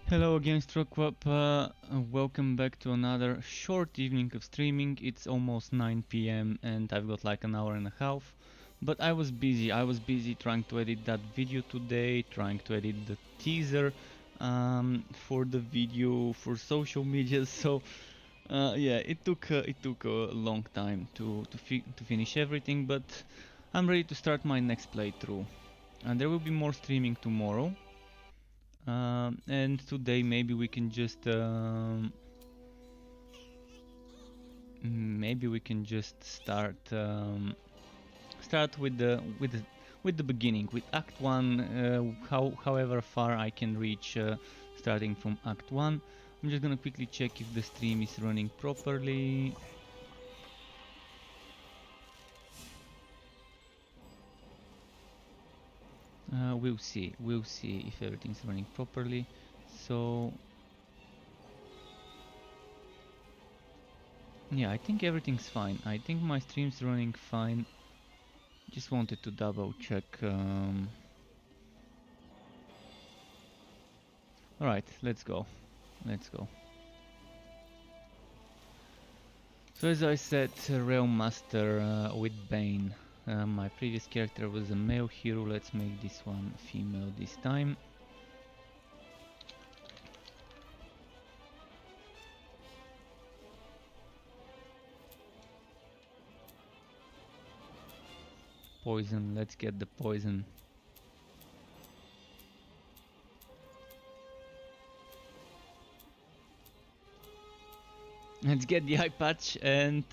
Hello again, Strokwap. Welcome back to another short evening of streaming. It's almost 9 p.m. and I've got like an hour and a half. But I was busy trying to edit that video today, trying to edit the teaser for the video for social media. So yeah, it took a long time to finish everything. But I'm ready to start my next playthrough. And there will be more streaming tomorrow. And today maybe we can just start with the beginning, with Act 1. However far I can reach, starting from Act 1. I'm just gonna quickly check if the stream is running properly. We'll see if everything's running properly. So yeah, I think everything's fine. I think my stream's running fine. Just wanted to double check. Alright, let's go. So as I said, Railmaster with Bane. My previous character was a male hero. Let's make this one female this time. Poison, let's get the poison. Let's get the eye patch and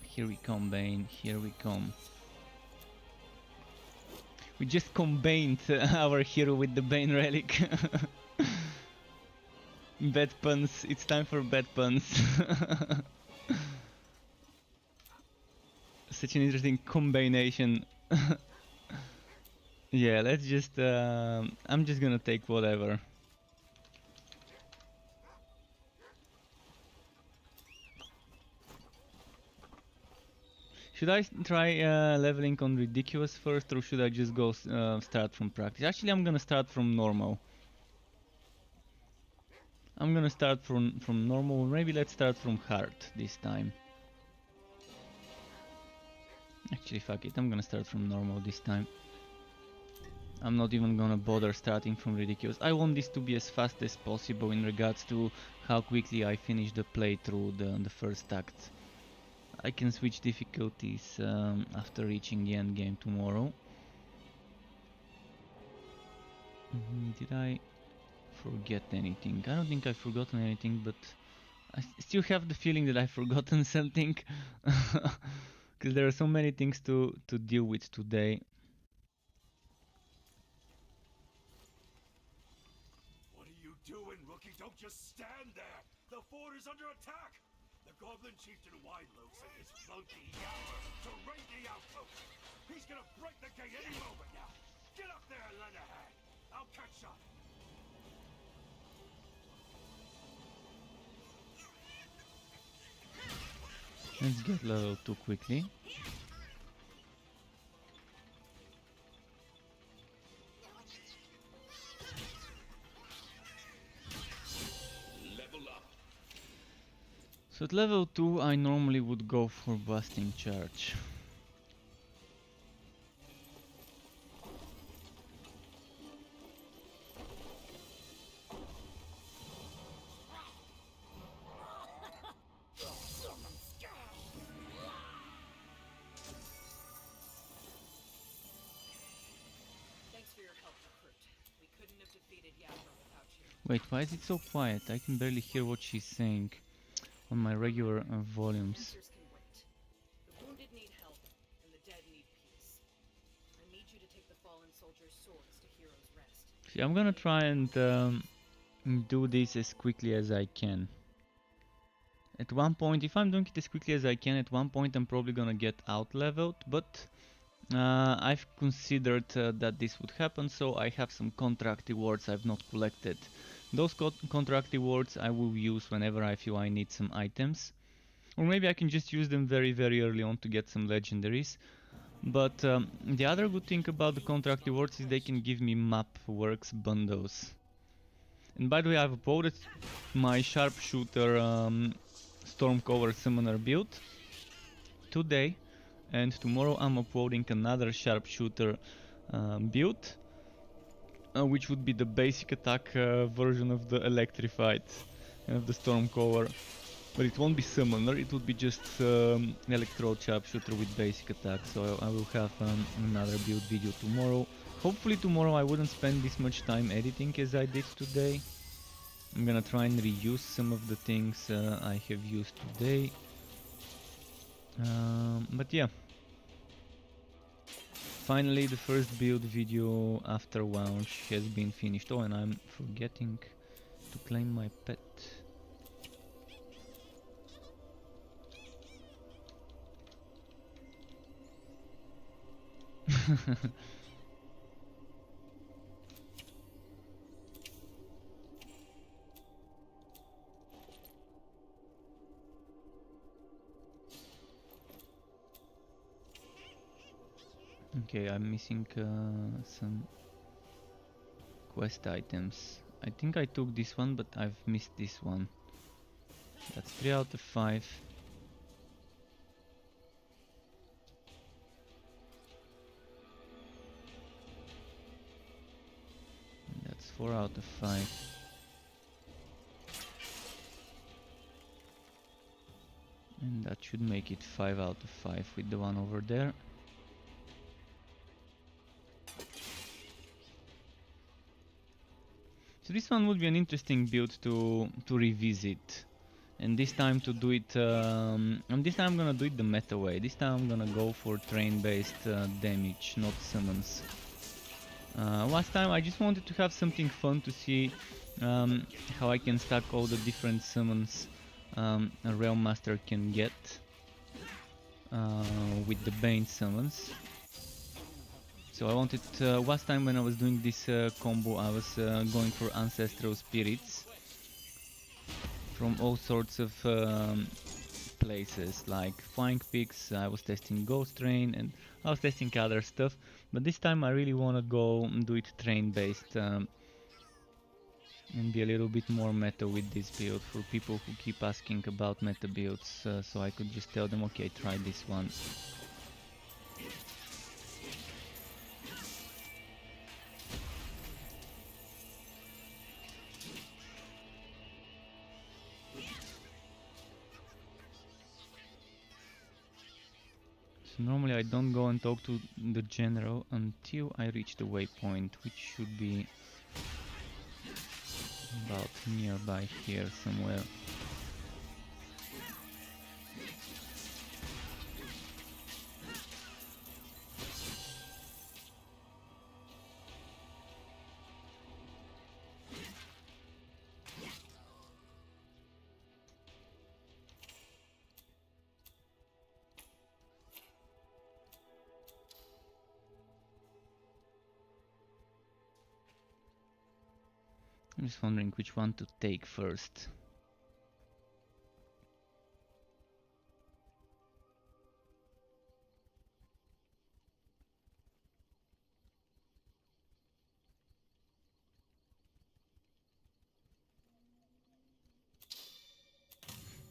here we come, Bane, here we come. We just combined our hero with the Bane relic. Bad puns, it's time for bad puns. Such an interesting combination. Yeah, let's just I'm just gonna take whatever. Should I try leveling on ridiculous first, or should I just go start from practice? Actually, I'm gonna start from normal. Maybe let's start from hard this time. Actually, fuck it, I'm gonna start from normal this time. I'm not even gonna bother starting from ridiculous. I want this to be as fast as possible in regards to how quickly I finish the playthrough, the first act. I can switch difficulties after reaching the end game tomorrow. Did I forget anything? I don't think I've forgotten anything, but I still have the feeling that I've forgotten something. Because there are so many things to deal with today. What are you doing, rookie? Don't just stand there! The fort is under attack! The Goblin Chieftain Widelow sent his flunky Yapper to raid the outpost! He's gonna break the gate any moment now! Get up there and lend a hand! I'll catch up! Let's get level 2 quickly. Level up! So at level 2 I normally would go for Busting Charge. Thanks for your help, recruit. We couldn't have defeated Yapper without you. Wait, why is it so quiet? I can barely hear what she's saying on my regular volumes. Answers can wait. The wounded need help, and the dead need peace. I need you to take the fallen soldiers' swords to Hero's Rest. See, I'm gonna try and do this as quickly as I can. At one point, if I'm doing it as quickly as I can, at one point I'm probably gonna get out-leveled, but I've considered that this would happen, so I have some contract rewards I've not collected. Those contract rewards I will use whenever I feel I need some items. Or maybe I can just use them very early on to get some legendaries. But the other good thing about the contract rewards is they can give me map works bundles. And by the way, I've uploaded my sharpshooter Stormcover Summoner build today, and tomorrow I'm uploading another sharpshooter build, which would be the basic attack version of the electrified of the Stormcover. But it won't be summoner, it would be just electrode sharpshooter with basic attack. So I will have another build video tomorrow. Hopefully tomorrow I wouldn't spend this much time editing as I did today. I'm gonna try and reuse some of the things I have used today. But yeah. Finally the first build video after launch has been finished. Oh, and I'm forgetting to claim my pet. Okay, I'm missing some quest items. I think I took this one, but I've missed this one. That's 3 out of 5. That's 4 out of 5. And that should make it 5 out of 5 with the one over there. So this one would be an interesting build to revisit, and this time to do it. And this time I'm gonna do it the meta way. This time I'm gonna go for train-based damage, not summons. Last time I just wanted to have something fun to see how I can stack all the different summons a Railmaster can get with the Bane summons. So I wanted, last time when I was doing this combo, I was going for ancestral spirits from all sorts of places, like Flying Pigs. I was testing Ghost Train, and I was testing other stuff, but this time I really want to go and do it train based and be a little bit more meta with this build for people who keep asking about meta builds, so I could just tell them, okay, try this one. Normally I don't go and talk to the general until I reach the waypoint, which should be about nearby here somewhere. I'm just wondering which one to take first.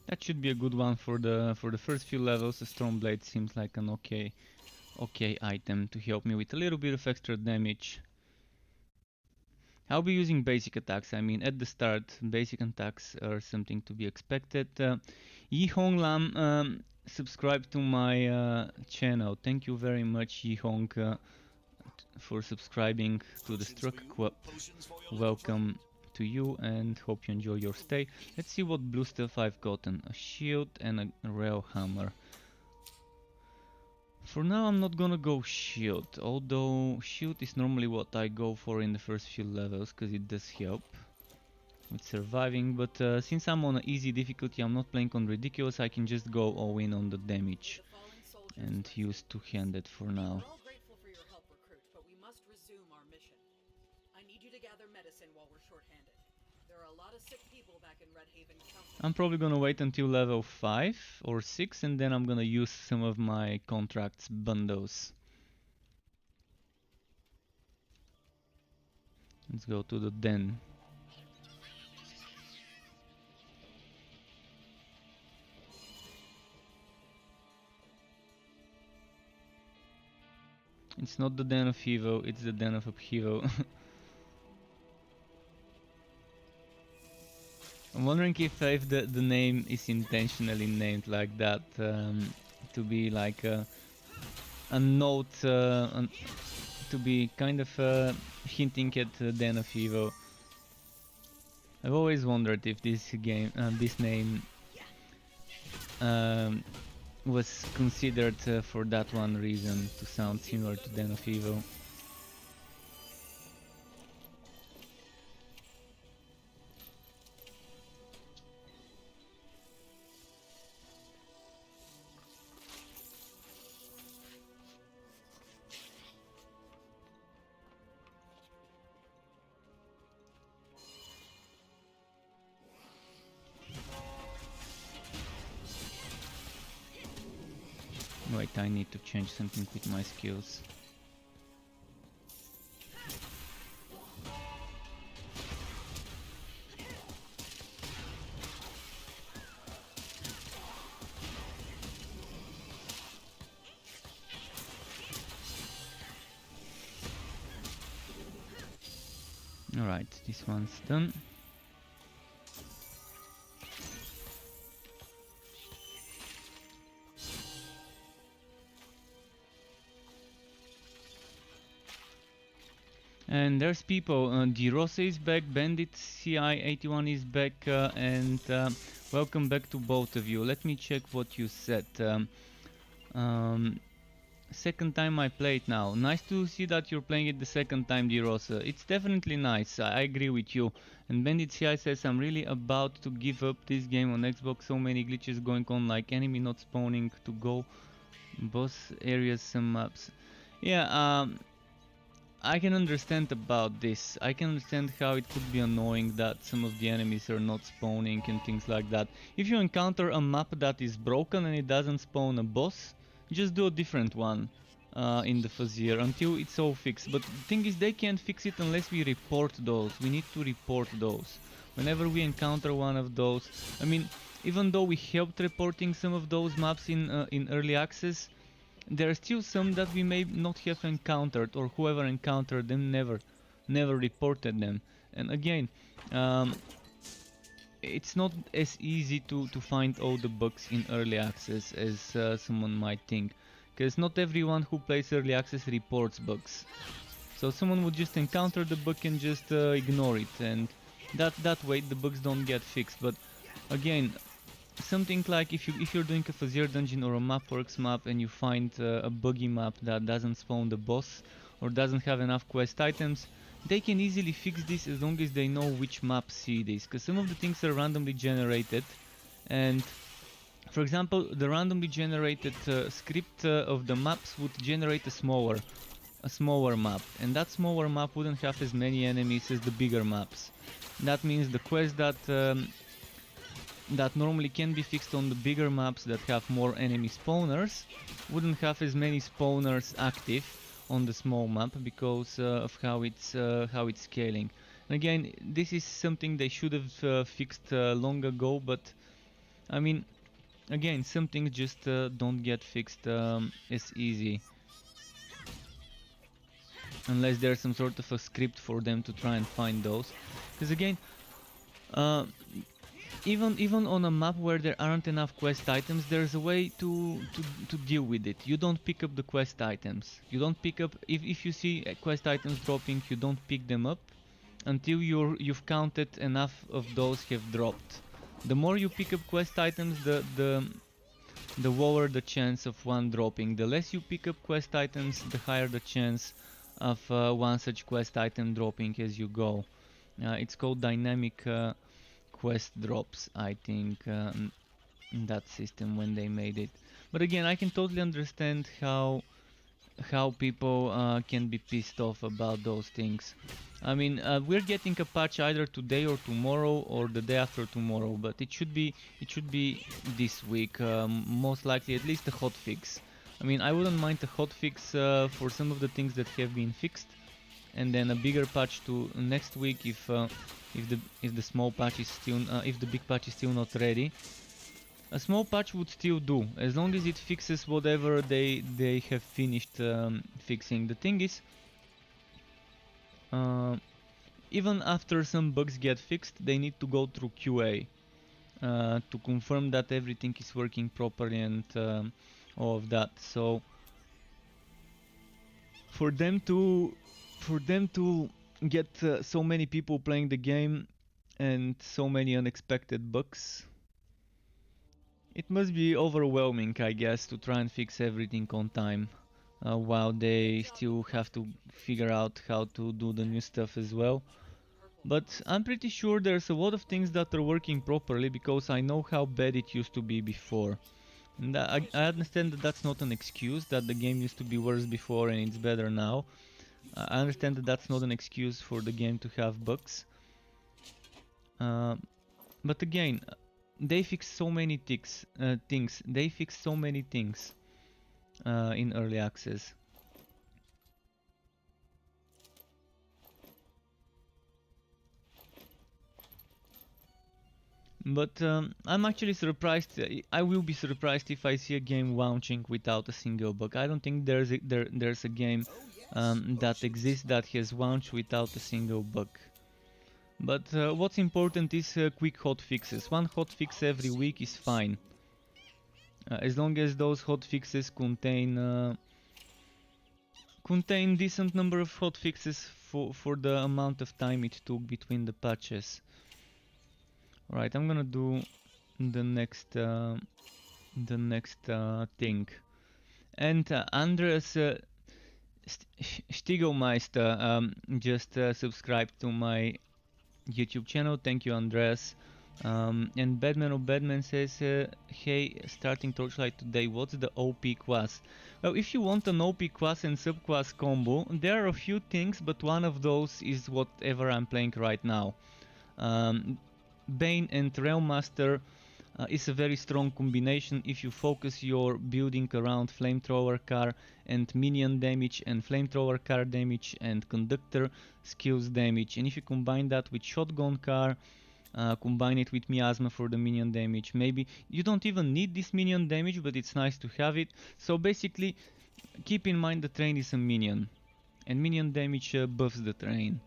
That should be a good one for the first few levels. The Stormblade seems like an okay item to help me with a little bit of extra damage. I'll be using basic attacks. I mean, at the start, basic attacks are something to be expected. Yi Hong Lam subscribed to my channel. Thank you very much, Yi Hong, for subscribing to the Struck Club. Welcome to you, and hope you enjoy your stay. Let's see what blue stuff I've gotten. A shield and a rail hammer. For now I'm not gonna go shield, although shield is normally what I go for in the first few levels, because it does help with surviving, but since I'm on an easy difficulty, I'm not playing on ridiculous, I can just go all in on the damage and use two-handed for now. We're all grateful for your help, Recruit, but we must resume our mission. I need you to gather medicine while we're short-handed. There are a lot of sick people back in Red Haven County. I'm probably gonna wait until level 5 or 6 and then I'm gonna use some of my contracts bundles. Let's go to the den. It's not the den of Evo, it's the den of Upheaval. I'm wondering if the name is intentionally named like that, to be like a note, to be kind of hinting at Den of Evo. I've always wondered if this game, this name, was considered for that one reason, to sound similar to Den of Evo. Wait, I need to change something with my skills. Alright, this one's done. And there's people, DeRosa is back, Bandit CI81 is back, and welcome back to both of you. Let me check what you said. Second time I play it now. Nice to see that you're playing it the second time, DeRosa. It's definitely nice, I agree with you. And Bandit CI says, I'm really about to give up this game on Xbox. So many glitches going on, like enemy not spawning to go boss areas, some maps. Yeah, I can understand about this. I can understand how it could be annoying that some of the enemies are not spawning and things like that. If you encounter a map that is broken and it doesn't spawn a boss, just do a different one in the Fuzzier until it's all fixed. But the thing is, they can't fix it unless we report those. We need to report those. Whenever we encounter one of those, I mean, even though we helped reporting some of those maps in early access, there are still some that we may not have encountered, or whoever encountered them never reported them. And again, it's not as easy to find all the bugs in early access as someone might think, because not everyone who plays early access reports bugs. So someone would just encounter the bug and just ignore it, and that way the bugs don't get fixed. But again, something like if you're doing a Fuzzier dungeon or a Mapworks map and you find a buggy map that doesn't spawn the boss or doesn't have enough quest items, they can easily fix this as long as they know which map see this, because some of the things are randomly generated. And for example, the randomly generated script of the maps would generate a smaller map, and that smaller map wouldn't have as many enemies as the bigger maps. That means the quest that normally can be fixed on the bigger maps that have more enemy spawners wouldn't have as many spawners active on the small map because of how it's scaling. And again, this is something they should have fixed long ago, but I mean, again, some things just don't get fixed as easy unless there's some sort of a script for them to try and find those. Because again, even on a map where there aren't enough quest items, there's a way to deal with it. You don't pick up the quest items. You don't pick up, if you see quest items dropping, you don't pick them up until you've counted enough of those have dropped. The more you pick up quest items, the lower the chance of one dropping. The less you pick up quest items, the higher the chance of one such quest item dropping as you go. It's called dynamic quest drops, I think, in that system when they made it. But again, I can totally understand how people can be pissed off about those things. I mean, we're getting a patch either today or tomorrow or the day after tomorrow, but it should be this week, most likely at least a hotfix. I mean, I wouldn't mind a hotfix for some of the things that have been fixed, and then a bigger patch to next week if the small patch is still if the big patch is still not ready. A small patch would still do, as long as it fixes whatever they have finished fixing. The thing is, even after some bugs get fixed, they need to go through QA to confirm that everything is working properly and all of that. So for them to get so many people playing the game and so many unexpected bugs, it must be overwhelming, I guess, to try and fix everything on time, while they still have to figure out how to do the new stuff as well. But I'm pretty sure there's a lot of things that are working properly, because I know how bad it used to be before. And I understand that that's not an excuse, that the game used to be worse before and it's better now. I understand that that's not an excuse for the game to have bugs. But again, they fixed so many things. They fixed so many things in early access. But I'm actually surprised. I will be surprised if I see a game launching without a single bug. I don't think there's a game that exists that has launched without a single bug. But what's important is quick hot fixes. One hot fix every week is fine, as long as those hot fixes contain decent number of hot fixes for the amount of time it took between the patches. Right, I'm gonna do the next thing. And Andres Stiegelmeister just subscribed to my YouTube channel. Thank you, Andres. And Batman of Batman says, hey, starting Torchlight today, what's the OP class? Well, if you want an OP class and subclass combo, there are a few things, but one of those is whatever I'm playing right now. Bane and Railmaster is a very strong combination if you focus your building around flamethrower car and minion damage and flamethrower car damage and conductor skills damage, and if you combine that with shotgun car, combine it with miasma for the minion damage. Maybe you don't even need this minion damage, but it's nice to have it. So basically, keep in mind the train is a minion, and minion damage buffs the train.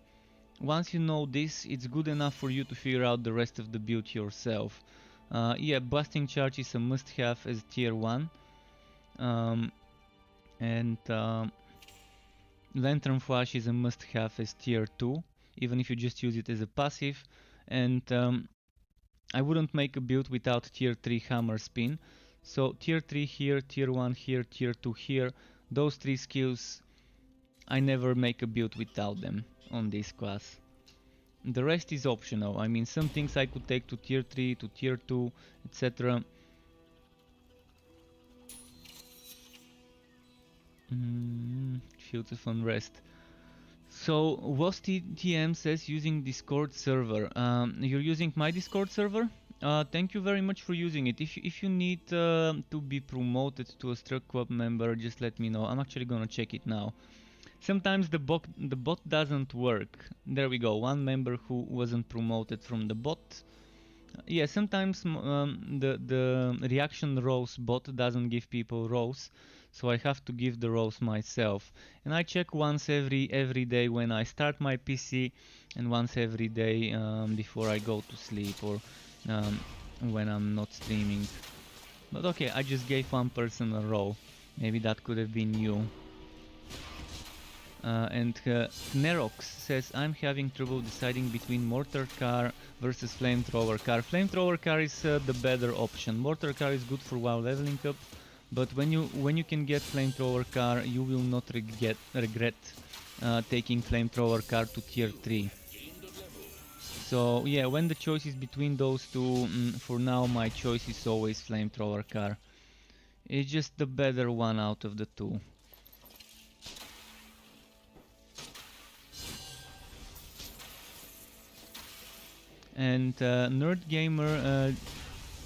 Once you know this, it's good enough for you to figure out the rest of the build yourself. Yeah, blasting charge is a must-have as tier 1. And lantern flash is a must-have as tier 2, even if you just use it as a passive. And I wouldn't make a build without tier 3 hammer spin. So tier 3 here, tier 1 here, tier 2 here. Those 3 skills, I never make a build without them on this class. The rest is optional. I mean, some things I could take to tier 3, to tier 2, etc. Fields of Unrest. So, WasTTM says using Discord server. You're using my Discord server? Thank you very much for using it. If you need to be promoted to a Struck Club member, just let me know. I'm actually gonna check it now. Sometimes the bot doesn't work. There we go, one member who wasn't promoted from the bot. Yeah, sometimes the reaction rows bot doesn't give people rows, so I have to give the rows myself. And I check once every day when I start my PC, and once every day before I go to sleep, or when I'm not streaming. But okay, I just gave one person a row. Maybe that could have been you. And Nerox says, I'm having trouble deciding between mortar car versus flamethrower car. Flamethrower car is the better option. Mortar car is good for while leveling up, but when you can get flamethrower car, you will not regret taking flamethrower car to tier 3. So yeah, when the choice is between those two, for now my choice is always flamethrower car. It's just the better one out of the two. And Nerd Gamer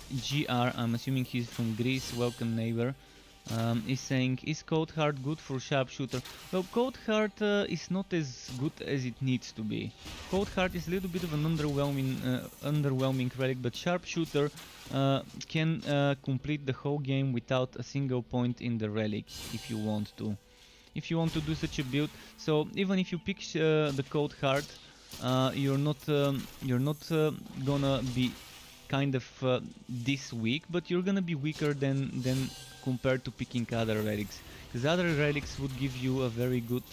GR, I'm assuming he's from Greece, welcome neighbor. is saying, is Code Heart good for Sharpshooter? Well, Code Heart is not as good as it needs to be. Code Heart is a little bit of an underwhelming relic, but Sharpshooter can complete the whole game without a single point in the relic if you want to. If you want to do such a build, so even if you pick the Code Heart, you're not gonna be kind of this weak, but you're gonna be weaker than compared to picking other relics, because other relics would give you a very good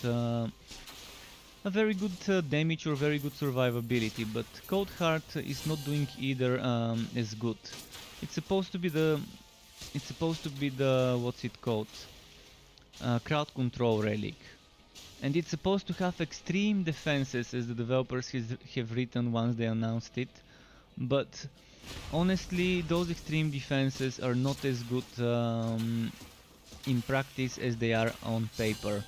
damage or very good survivability, but Cold Heart is not doing either as good. It's supposed to be the what's it called, crowd control relic, and it's supposed to have extreme defenses, as the developers have written once they announced it, but honestly those extreme defenses are not as good in practice as they are on paper.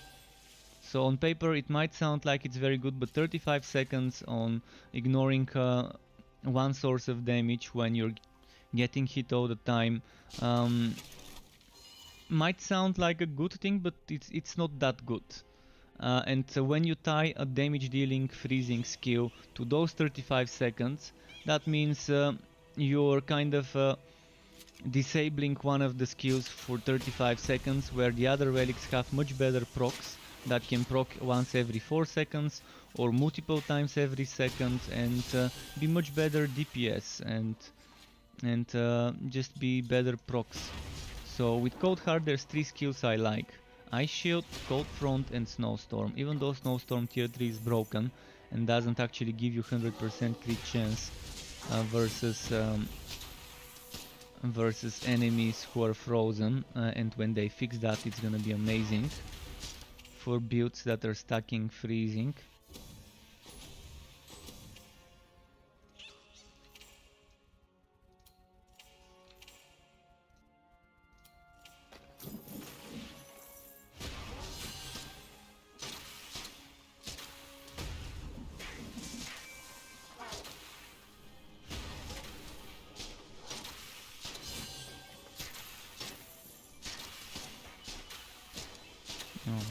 So on paper it might sound like it's very good, but 35 seconds on ignoring one source of damage when you're getting hit all the time might sound like a good thing, but it's not that good. And when you tie a damage dealing freezing skill to those 35 seconds, that means you're kind of disabling one of the skills for 35 seconds, where the other relics have much better procs that can proc once every 4 seconds or multiple times every second, and be much better DPS and just be better procs. So with Cold Heart there's 3 skills I like: Ice Shield, Cold Front and Snowstorm, even though Snowstorm tier 3 is broken and doesn't actually give you 100% crit chance versus enemies who are frozen, and when they fix that it's gonna be amazing for builds that are stacking freezing.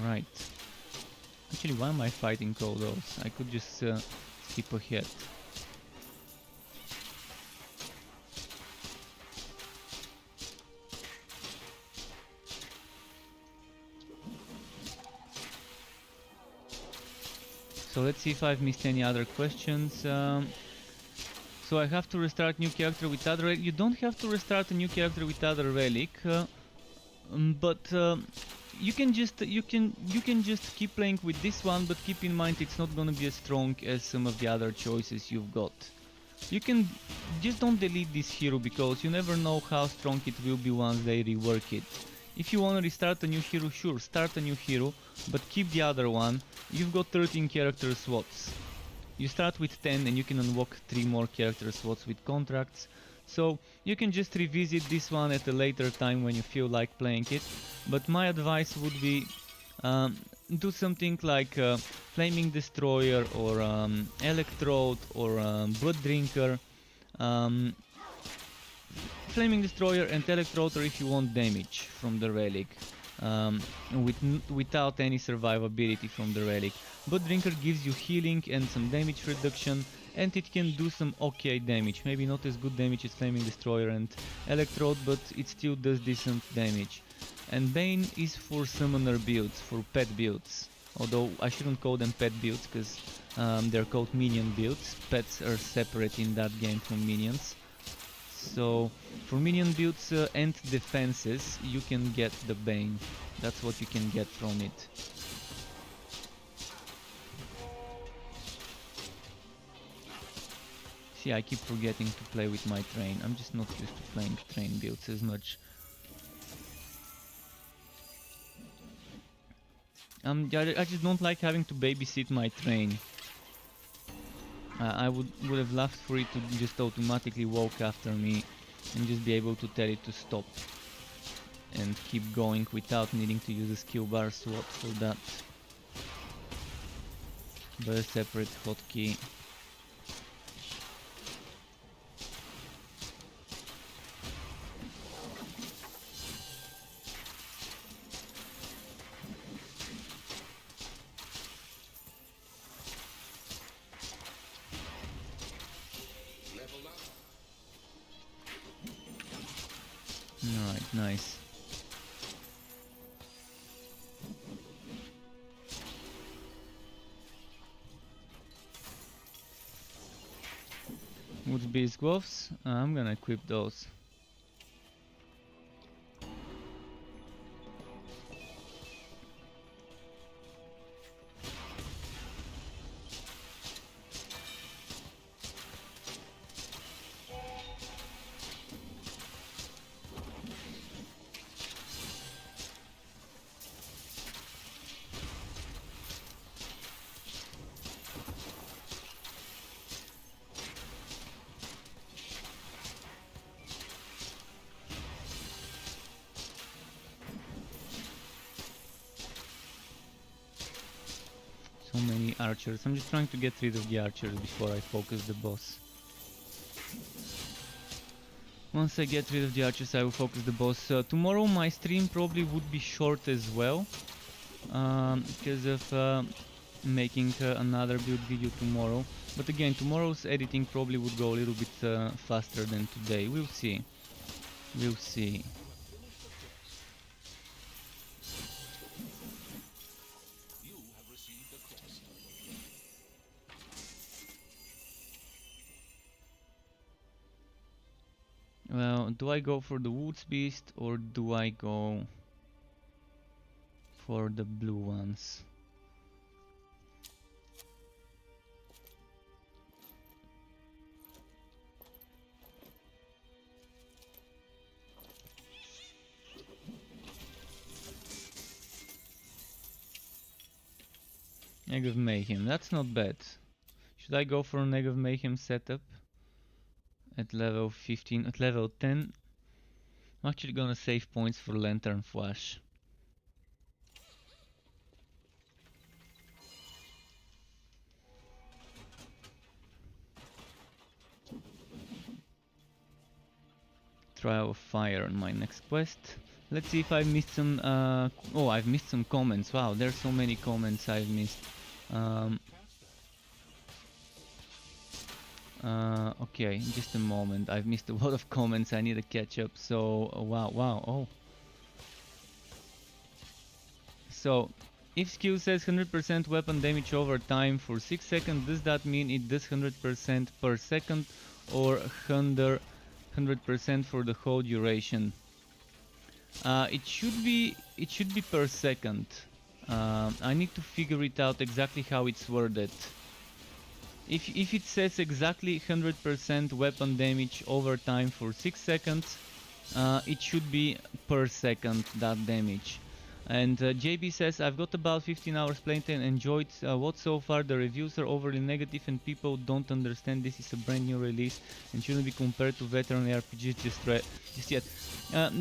Alright. Actually, why am I fighting all those? I could just skip ahead. So let's see if I've missed any other questions. So I have to restart new character with other relic. You don't have to restart a new character with other relic, but you can just keep playing with this one, but keep in mind it's not gonna be as strong as some of the other choices you've got. You can just don't delete this hero, because you never know how strong it will be once they rework it. If you wanna restart a new hero, sure, start a new hero, but keep the other one. You've got 13 character slots. You start with 10 and you can unlock 3 more character slots with contracts. So you can just revisit this one at a later time when you feel like playing it. But my advice would be do something like Flaming Destroyer or Electrode or Blood Drinker. Flaming Destroyer and Electrode if you want damage from the relic, without any survivability from the relic. Blood Drinker gives you healing and some damage reduction, and it can do some okay damage. Maybe not as good damage as Flaming Destroyer and Electrode, but it still does decent damage. And Bane is for summoner builds, for pet builds. Although I shouldn't call them pet builds, because they're called minion builds. Pets are separate in that game from minions. So for minion builds and defenses you can get the Bane. That's what you can get from it. See, I keep forgetting to play with my train. I'm just not used to playing train builds as much. I just don't like having to babysit my train. I would have loved for it to just automatically walk after me and just be able to tell it to stop and keep going without needing to use a skill bar slot for that. But a separate hotkey. Alright, nice. Woods Beast Gloves, I'm gonna equip those. So many archers. I'm just trying to get rid of the archers before I focus the boss. Once I get rid of the archers, I will focus the boss. Tomorrow my stream probably would be short as well, because of making another build video tomorrow. But again, tomorrow's editing probably would go a little bit faster than today. We'll see. We'll see. Well, do I go for the Woods Beast or do I go for the blue ones? Egg of Mayhem, that's not bad. Should I go for an Egg of Mayhem setup? At level 15, at level 10. I'm actually gonna save points for Lantern Flash. Trial of Fire on my next quest. Let's see if I missed some. Oh, I've missed some comments. Wow, there's so many comments I've missed. Okay, just a moment. I've missed a lot of comments. I need to catch up. So, wow. Oh. So, if skill says 100% weapon damage over time for 6 seconds, does that mean it does 100% per second or 100% for the whole duration? It should be per second. I need to figure it out exactly how it's worded. If it says exactly 100% weapon damage over time for 6 seconds, it should be per second that damage. And JB says, I've got about 15 hours playing and enjoyed what so far. The reviews are overly negative and people don't understand this is a brand new release and shouldn't be compared to veteran RPGs just yet.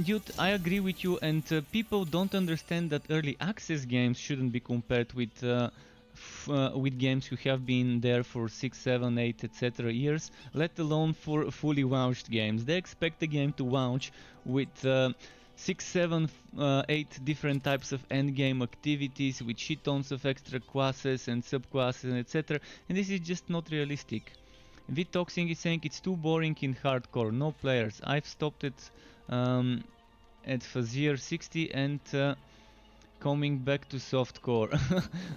Dude, I agree with you, and people don't understand that early access games shouldn't be compared with games who have been there for 6, 7, 8, etc. years, let alone for fully launched games. They expect the game to launch with 6, 7, 8 different types of endgame activities with shit tons of extra classes and subclasses, etc. And this is just not realistic. Vitoxing is saying it's too boring in hardcore, no players. I've stopped it at Fazier 60 and coming back to softcore.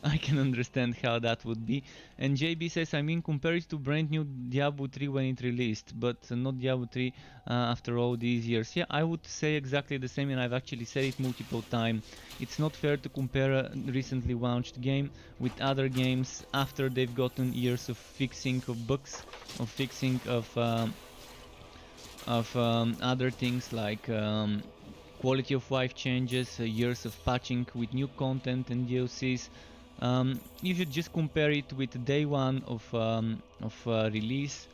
I can understand how that would be. And JB says, I mean, compare it to brand new Diablo 3 when it released, but not Diablo 3 after all these years. Yeah, I would say exactly the same, and I've actually said it multiple times. It's not fair to compare a recently launched game with other games after they've gotten years of fixing of bugs, of fixing of other things like quality of life changes, years of patching with new content and DLCs. You should just compare it with day one of release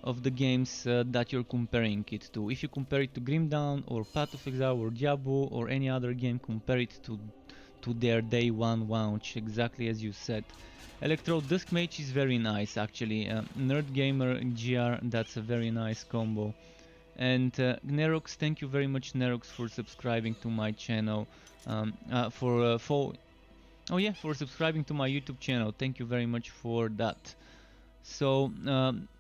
of the games that you're comparing it to. If you compare it to Grim Dawn or Path of Exile or Diablo or any other game, compare it to their day one launch, exactly as you said. Electro Dusk Mage is very nice actually. Nerd Gamer GR, that's a very nice combo. And Nerox, thank you very much, Nerox, for subscribing to my channel. For subscribing to my YouTube channel. Thank you very much for that. So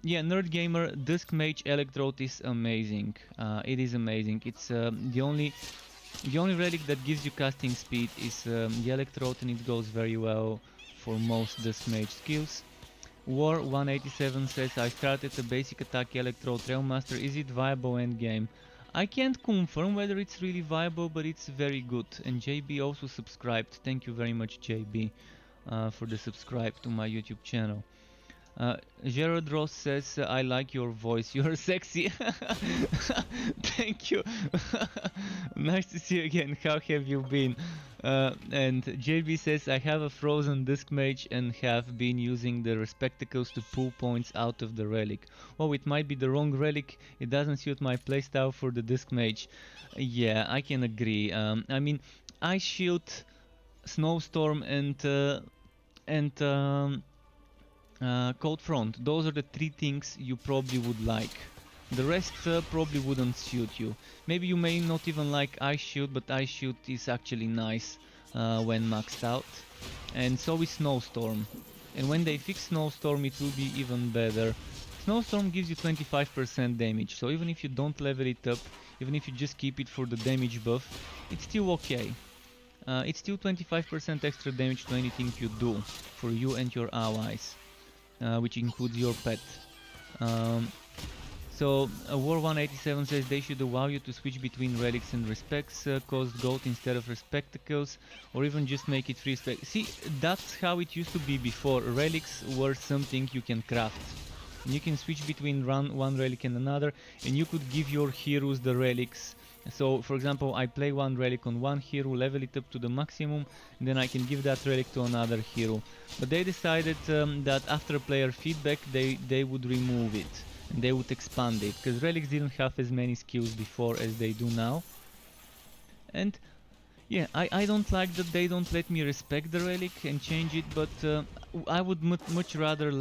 yeah, Nerd Gamer Disc Mage Electrode is amazing. It is amazing. It's the only relic that gives you casting speed is the Electrode, and it goes very well for most Disc Mage skills. War 187 says, I started a basic attack Electrode Railmaster. Is it viable endgame? I can't confirm whether it's really viable, but it's very good. And JB also subscribed. Thank you very much, JB, for the subscribe to my YouTube channel. Gerard Ross says, I like your voice, you're sexy. Thank you. Nice to see you again, how have you been? And JB says, I have a frozen disc mage and have been using the respectacles to pull points out of the relic. Oh, it might be the wrong relic, it doesn't suit my playstyle for the disc mage. Yeah, I can agree. I mean, Ice Shield, Snowstorm and Cold Front, those are the three things you probably would like. The rest probably wouldn't suit you. Maybe you may not even like Ice Shield, but Ice Shield is actually nice when maxed out. And so is Snowstorm. And when they fix Snowstorm it will be even better. Snowstorm gives you 25% damage, so even if you don't level it up, even if you just keep it for the damage buff, it's still okay. It's still 25% extra damage to anything you do, for you and your allies. Which includes your pet. So War 187 says they should allow you to switch between relics and respects, cost gold instead of respectacles, or even just make it free spec. See, that's how it used to be before. Relics were something you can craft. You can switch between one relic and another, and you could give your heroes the relics. So, for example, I play one relic on one hero, level it up to the maximum, and then I can give that relic to another hero. But they decided that after player feedback, they would remove it, and they would expand it, because relics didn't have as many skills before as they do now. And yeah, I don't like that they don't let me respect the relic and change it, but I would much rather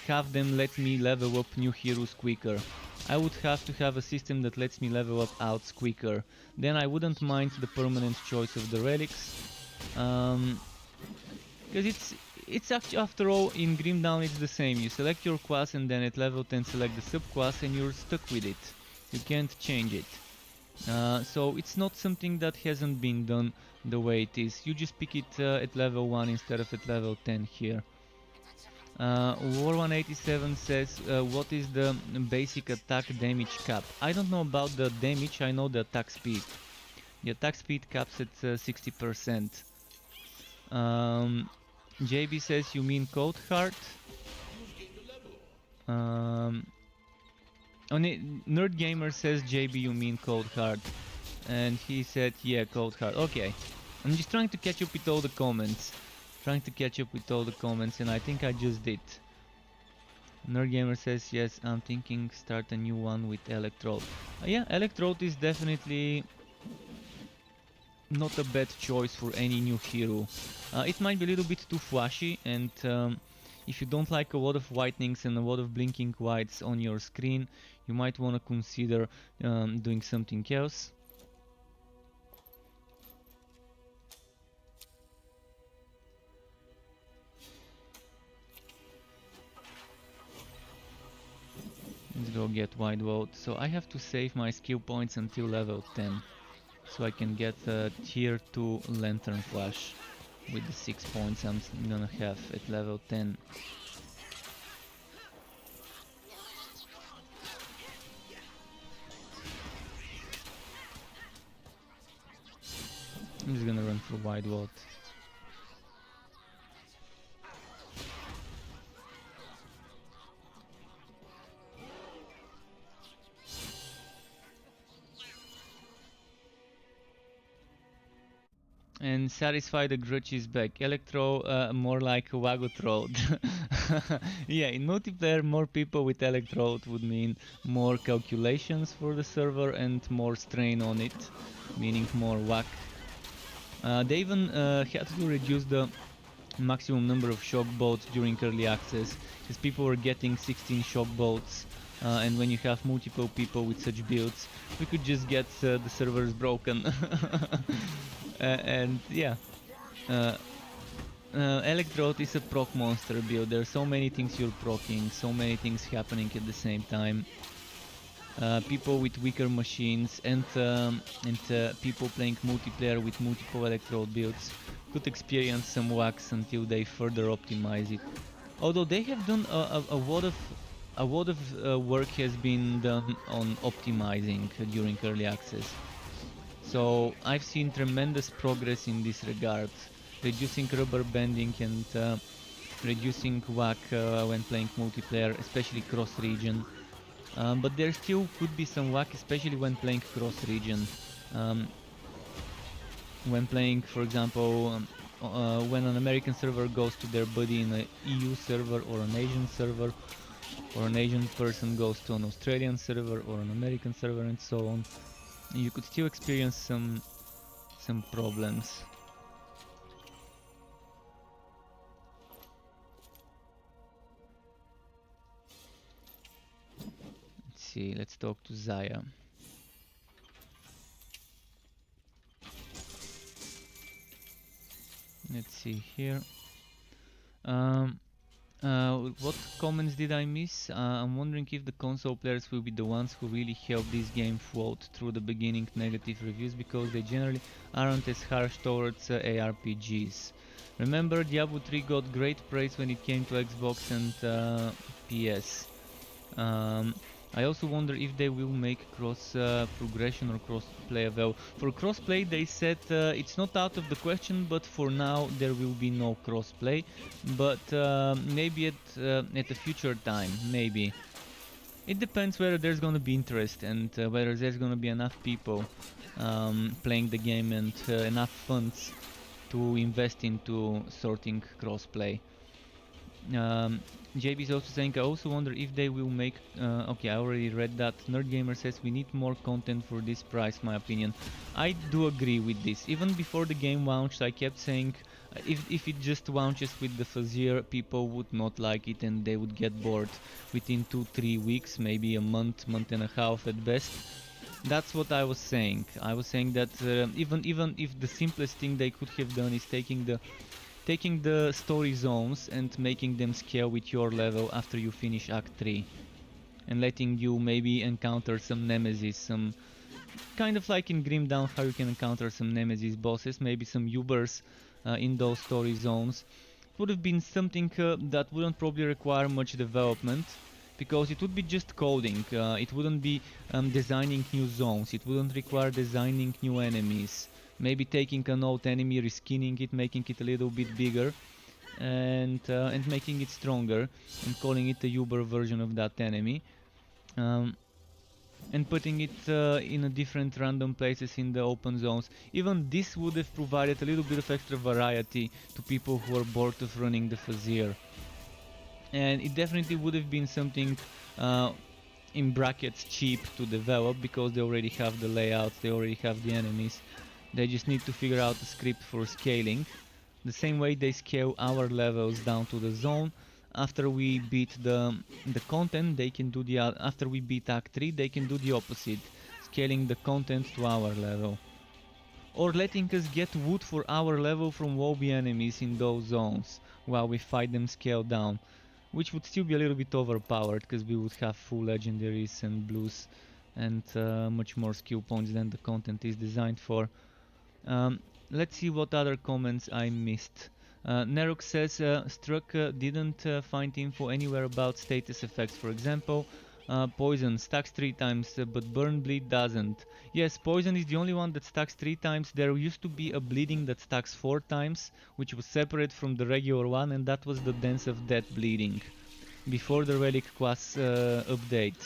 have them let me level up new heroes quicker. I would have to have a system that lets me level up outs quicker. Then I wouldn't mind the permanent choice of the relics. Because it's actually, after all, in Grimdown it's the same. You select your class and then at level 10 select the subclass and you're stuck with it. You can't change it. So it's not something that hasn't been done the way it is. You just pick it at level 1 instead of at level 10 here. War 187 says, what is the basic attack damage cap? I don't know about the damage, I know the attack speed. The attack speed caps at 60%. JB says, you mean Cold Heart? Nerd Gamer says, JB, you mean Cold Heart. And he said, yeah, Cold Heart. Okay. I'm just trying to catch up with all the comments. And I think I just did. Nerd Gamer says, yes, I'm thinking start a new one with Electrode. Yeah, Electrode is definitely not a bad choice for any new hero. It might be a little bit too flashy, and if you don't like a lot of whitenings and a lot of blinking whites on your screen, you might want to consider doing something else. Let's go get Wide World. So I have to save my skill points until level 10. So I can get a tier 2 Lantern Flash with the 6 points I'm gonna have at level 10. I'm just gonna run for Wide World. And Satisfy the Grudge is back. Electro, more like Wagotrode. Yeah, in multiplayer, more people with Electrode would mean more calculations for the server and more strain on it, meaning more whack. They even had to reduce the maximum number of shock bolts during early access, because people were getting 16 shock bolts, and when you have multiple people with such builds, we could just get the servers broken. And yeah, Electrode is a proc monster build. There are so many things you're proccing, so many things happening at the same time. People with weaker machines and people playing multiplayer with multiple Electrode builds could experience some wax until they further optimize it. Although they have done a lot of work has been done on optimizing during early access. So I've seen tremendous progress in this regard, reducing rubber banding and reducing whack when playing multiplayer, especially cross-region. But there still could be some whack, especially when playing cross-region. When playing, for example, when an American server goes to their buddy in an EU server or an Asian server, or an Asian person goes to an Australian server or an American server and so on, you could still experience some problems. Let's see, let's talk to Zaya. Let's see here. What comments did I miss? I'm wondering if the console players will be the ones who really help this game float through the beginning negative reviews, because they generally aren't as harsh towards ARPGs. Remember, Diablo 3 got great praise when it came to Xbox and PS. I also wonder if they will make cross progression or cross play available. For crossplay, they said it's not out of the question, but for now there will be no crossplay. But maybe at a future time, maybe. It depends whether there's gonna be interest and whether there's gonna be enough people playing the game and enough funds to invest into sorting crossplay. JB is also saying, I also wonder if they will make... okay, I already read that. NerdGamer says we need more content for this price, my opinion. I do agree with this. Even before the game launched, I kept saying if it just launches with the Fuzzier, people would not like it and they would get bored within 2-3 weeks, maybe a month and a half at best. That's what I was saying. I was saying that even if the simplest thing they could have done is taking the story zones and making them scale with your level after you finish Act 3. And letting you maybe encounter some nemesis, some... kind of like in Grim Dawn, how you can encounter some nemesis bosses, maybe some Ubers in those story zones. Would have been something that wouldn't probably require much development, because it would be just coding. It wouldn't be designing new zones, it wouldn't require designing new enemies. Maybe taking an old enemy, reskinning it, making it a little bit bigger, and making it stronger, and calling it a Uber version of that enemy, and putting it in a different random places in the open zones. Even this would have provided a little bit of extra variety to people who are bored of running the Fuzzier. And it definitely would have been something in brackets cheap to develop, because they already have the layouts, they already have the enemies. They just need to figure out a script for scaling. The same way they scale our levels down to the zone. After we beat the content, they can do the after we beat Act 3, they can do the opposite, scaling the content to our level. Or letting us get wood for our level from lobby enemies in those zones while we fight them scaled down, which would still be a little bit overpowered, because we would have full legendaries and blues and much more skill points than the content is designed for. Let's see what other comments I missed. Nerok says Struck didn't find info anywhere about status effects. For example, Poison stacks 3 times, but Burn Bleed doesn't. Yes, Poison is the only one that stacks 3 times. There used to be a Bleeding that stacks 4 times, which was separate from the regular one, and that was the Dance of Death Bleeding. Before the Relic class update,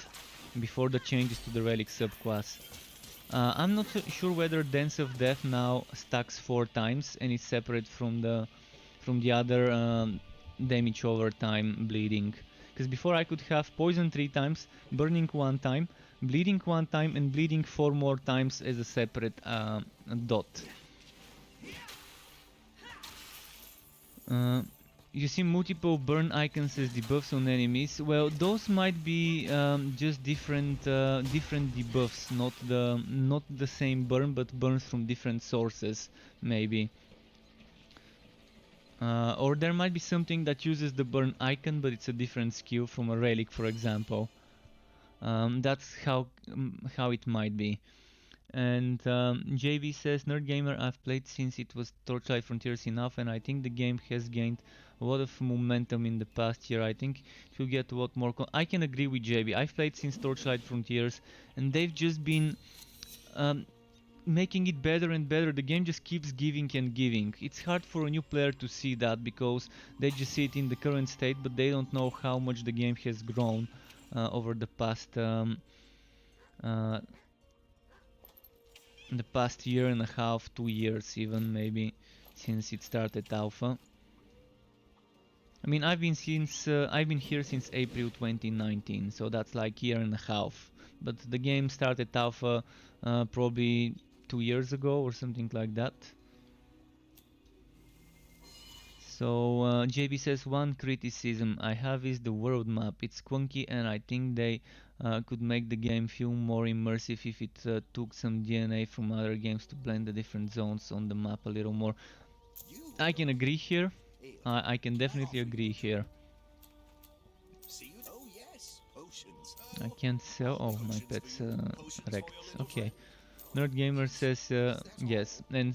before the changes to the Relic subclass. I'm not so sure whether Dance of Death now stacks 4 times and is separate from the other damage over time bleeding. Because before I could have Poison 3 times, Burning 1 time, Bleeding 1 time, and Bleeding 4 more times as a separate dot. You see multiple burn icons as debuffs on enemies. Well, those might be just different debuffs, not the same burn, but burns from different sources, maybe. Or there might be something that uses the burn icon, but it's a different skill from a relic, for example. That's how it might be. And JB says, Nerd Gamer, I've played since it was Torchlight Frontiers enough, and I think the game has gained a lot of momentum in the past year. I think it will get a lot more. I can agree with JB. I've played since Torchlight Frontiers, and they've just been making it better and better. The game just keeps giving and giving. It's hard for a new player to see that because they just see it in the current state, but they don't know how much the game has grown over the past year and a half, 2 years even maybe, since it started alpha. I mean, I've been here since April 2019, so that's like year and a half. But the game started alpha probably 2 years ago or something like that. So JB says, one criticism I have is the world map. It's clunky, and I think they could make the game feel more immersive if it took some DNA from other games to blend the different zones on the map a little more. I can agree here. I can definitely agree here. I can't sell. Oh, my pet's wrecked. Okay. Nerd Gamer says yes. And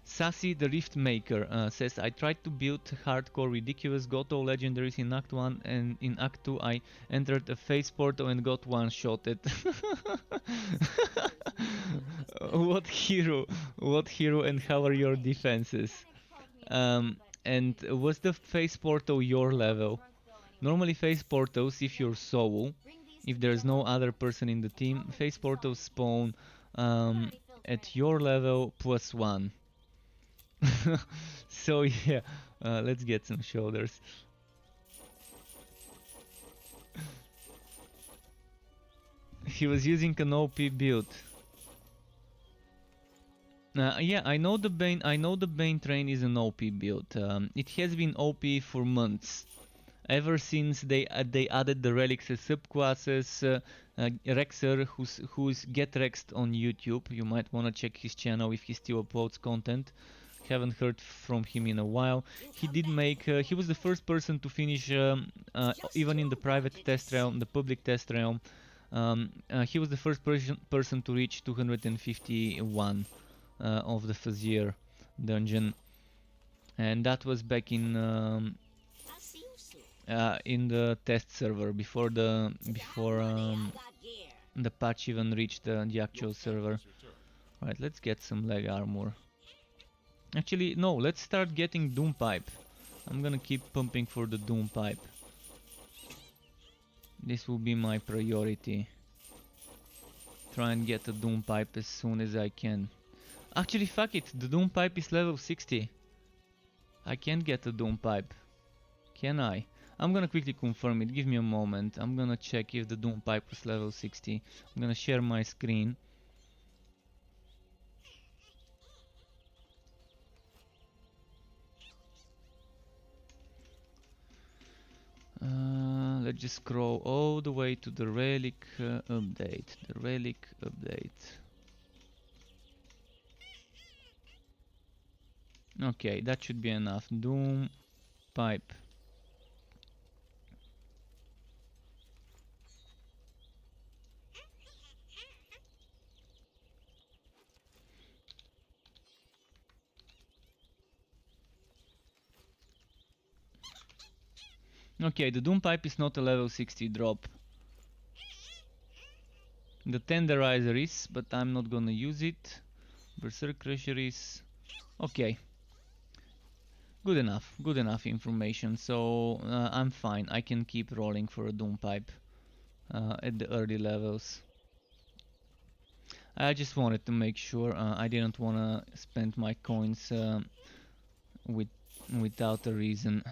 Sassy the Rift Maker says, I tried to build hardcore ridiculous, got all legendaries in Act 1, and in Act 2 I entered a face portal and got one-shotted. What hero and how are your defenses? And was the face portal your level? Normally face portals, if you're solo, if there's no other person in the team, face portals spawn at your level +1. So yeah, let's get some shoulders. He was using an OP build. Yeah, I know the Bane Train is an OP build. It has been OP for months, ever since they added the relics as subclasses. Rexer, who's Get Rexed on YouTube, you might wanna check his channel if he still uploads content. Haven't heard from him in a while. He did make. He was the first person to finish, even in the private test realm, the public test realm. He was the first person to reach 251 of the Fazier dungeon, and that was back in the test server before the patch even reached the actual server. Right, let's get some leg armor. Actually, no, let's start getting Doom Pipe. I'm gonna keep pumping for the Doom Pipe. This will be my priority. Try and get a Doom Pipe as soon as I can. Actually, fuck it, the Doom Pipe is level 60. I can't get a Doom Pipe. Can I? I'm gonna quickly confirm it, give me a moment. I'm gonna check if the Doom Pipe was level 60. I'm gonna share my screen. Let's just scroll all the way to the relic update. The relic update. Okay, that should be enough. Doom Pipe. Okay, the Doom Pipe is not a level 60 drop. The Tenderizer is, but I'm not gonna use it. Berserk Crusher is... Okay. Good enough information, so I'm fine. I can keep rolling for a Doom Pipe at the early levels. I just wanted to make sure I didn't wanna spend my coins without a reason.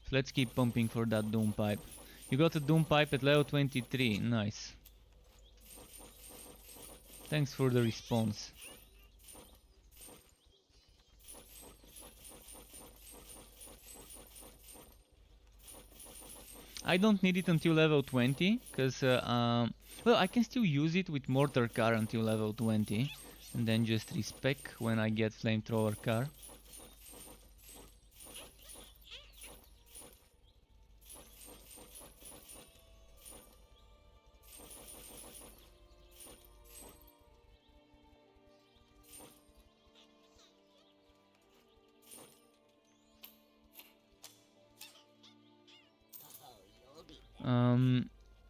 So let's keep pumping for that Doom Pipe. You got a Doom Pipe at level 23, nice. Thanks for the response. I don't need it until level 20, because, well, I can still use it with Mortar Car until level 20, and then just respec when I get Flamethrower Car.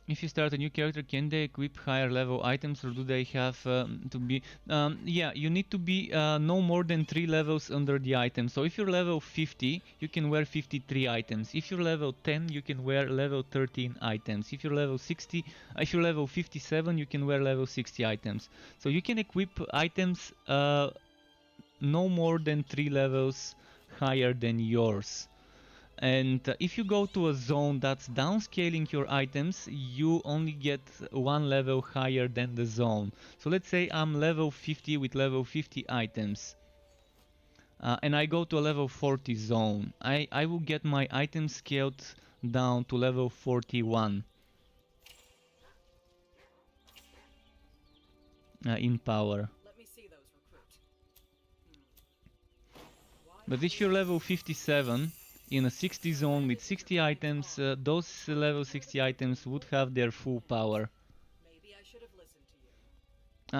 If you start a new character, can they equip higher level items, or do they have to be... yeah, you need to be no more than 3 levels under the item. So if you're level 50, you can wear 53 items. If you're level 10, you can wear level 13 items. If you're level 60, if you're level 57, you can wear level 60 items. So you can equip items no more than 3 levels higher than yours. And if you go to a zone that's downscaling your items, you only get 1 level higher than the zone. So let's say I'm level 50 with level 50 items. And I go to a level 40 zone. I will get my item scaled down to level 41 in power. Let me see those, recruit. But if you're level 57 in a 60 zone with 60 items, those level 60 items would have their full power. Maybe I should have listened to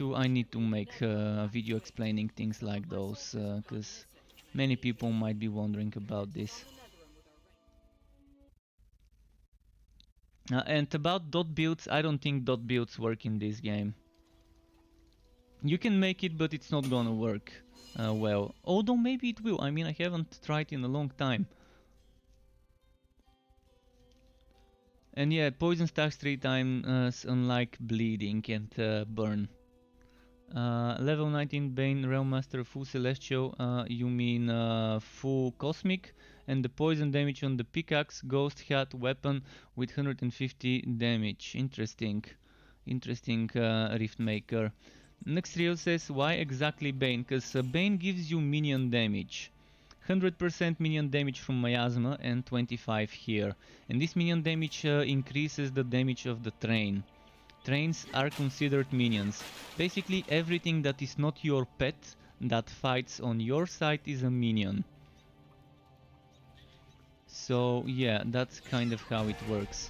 you. I need to make a video explaining things like those, because many people might be wondering about this. And about dot builds, I don't think dot builds work in this game. You can make it, but it's not gonna work well. Although maybe it will. I mean, I haven't tried in a long time. And yeah, poison stacks 3 times, unlike bleeding and burn. Level 19 Bane Railmaster full celestial, you mean full cosmic, and the poison damage on the pickaxe ghost hat weapon with 150 damage. Interesting rift maker. Next reel says, why exactly Bane? Because Bane gives you minion damage. 100% minion damage from miasma and 25 here. And this minion damage increases the damage of the train. Trains are considered minions. Basically everything that is not your pet that fights on your side is a minion. So yeah, that's kind of how it works.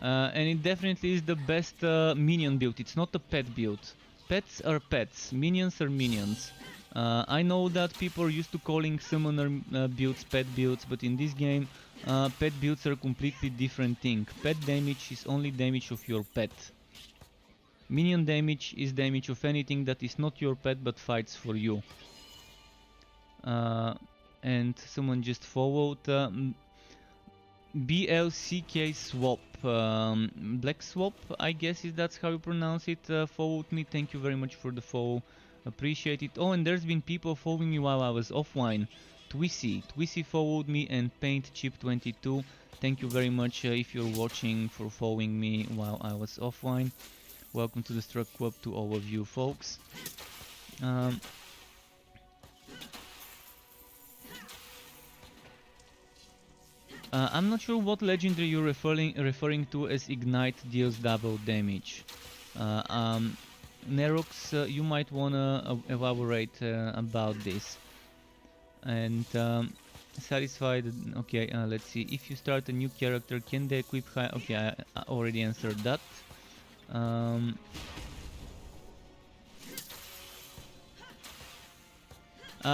And it definitely is the best minion build. It's not a pet build. Pets are pets, minions are minions. I know that people are used to calling summoner builds pet builds, but in this game pet builds are a completely different thing. Pet damage is only damage of your pet. Minion damage is damage of anything that is not your pet but fights for you. And someone just followed BLCK swap, black swap, I guess is that's how you pronounce it, followed me. Thank you very much for the follow, appreciate it. Oh, and there's been people following me while I was offline. Twissy followed me, and Paint Chip 22, thank you very much if you're watching, for following me while I was offline. Welcome to the Struck Club to all of you folks. I'm not sure what legendary you're referring to as Ignite deals double damage. Nerox, you might wanna elaborate about this. And satisfied. Okay, let's see. If you start a new character, can they equip high? Okay, I already answered that.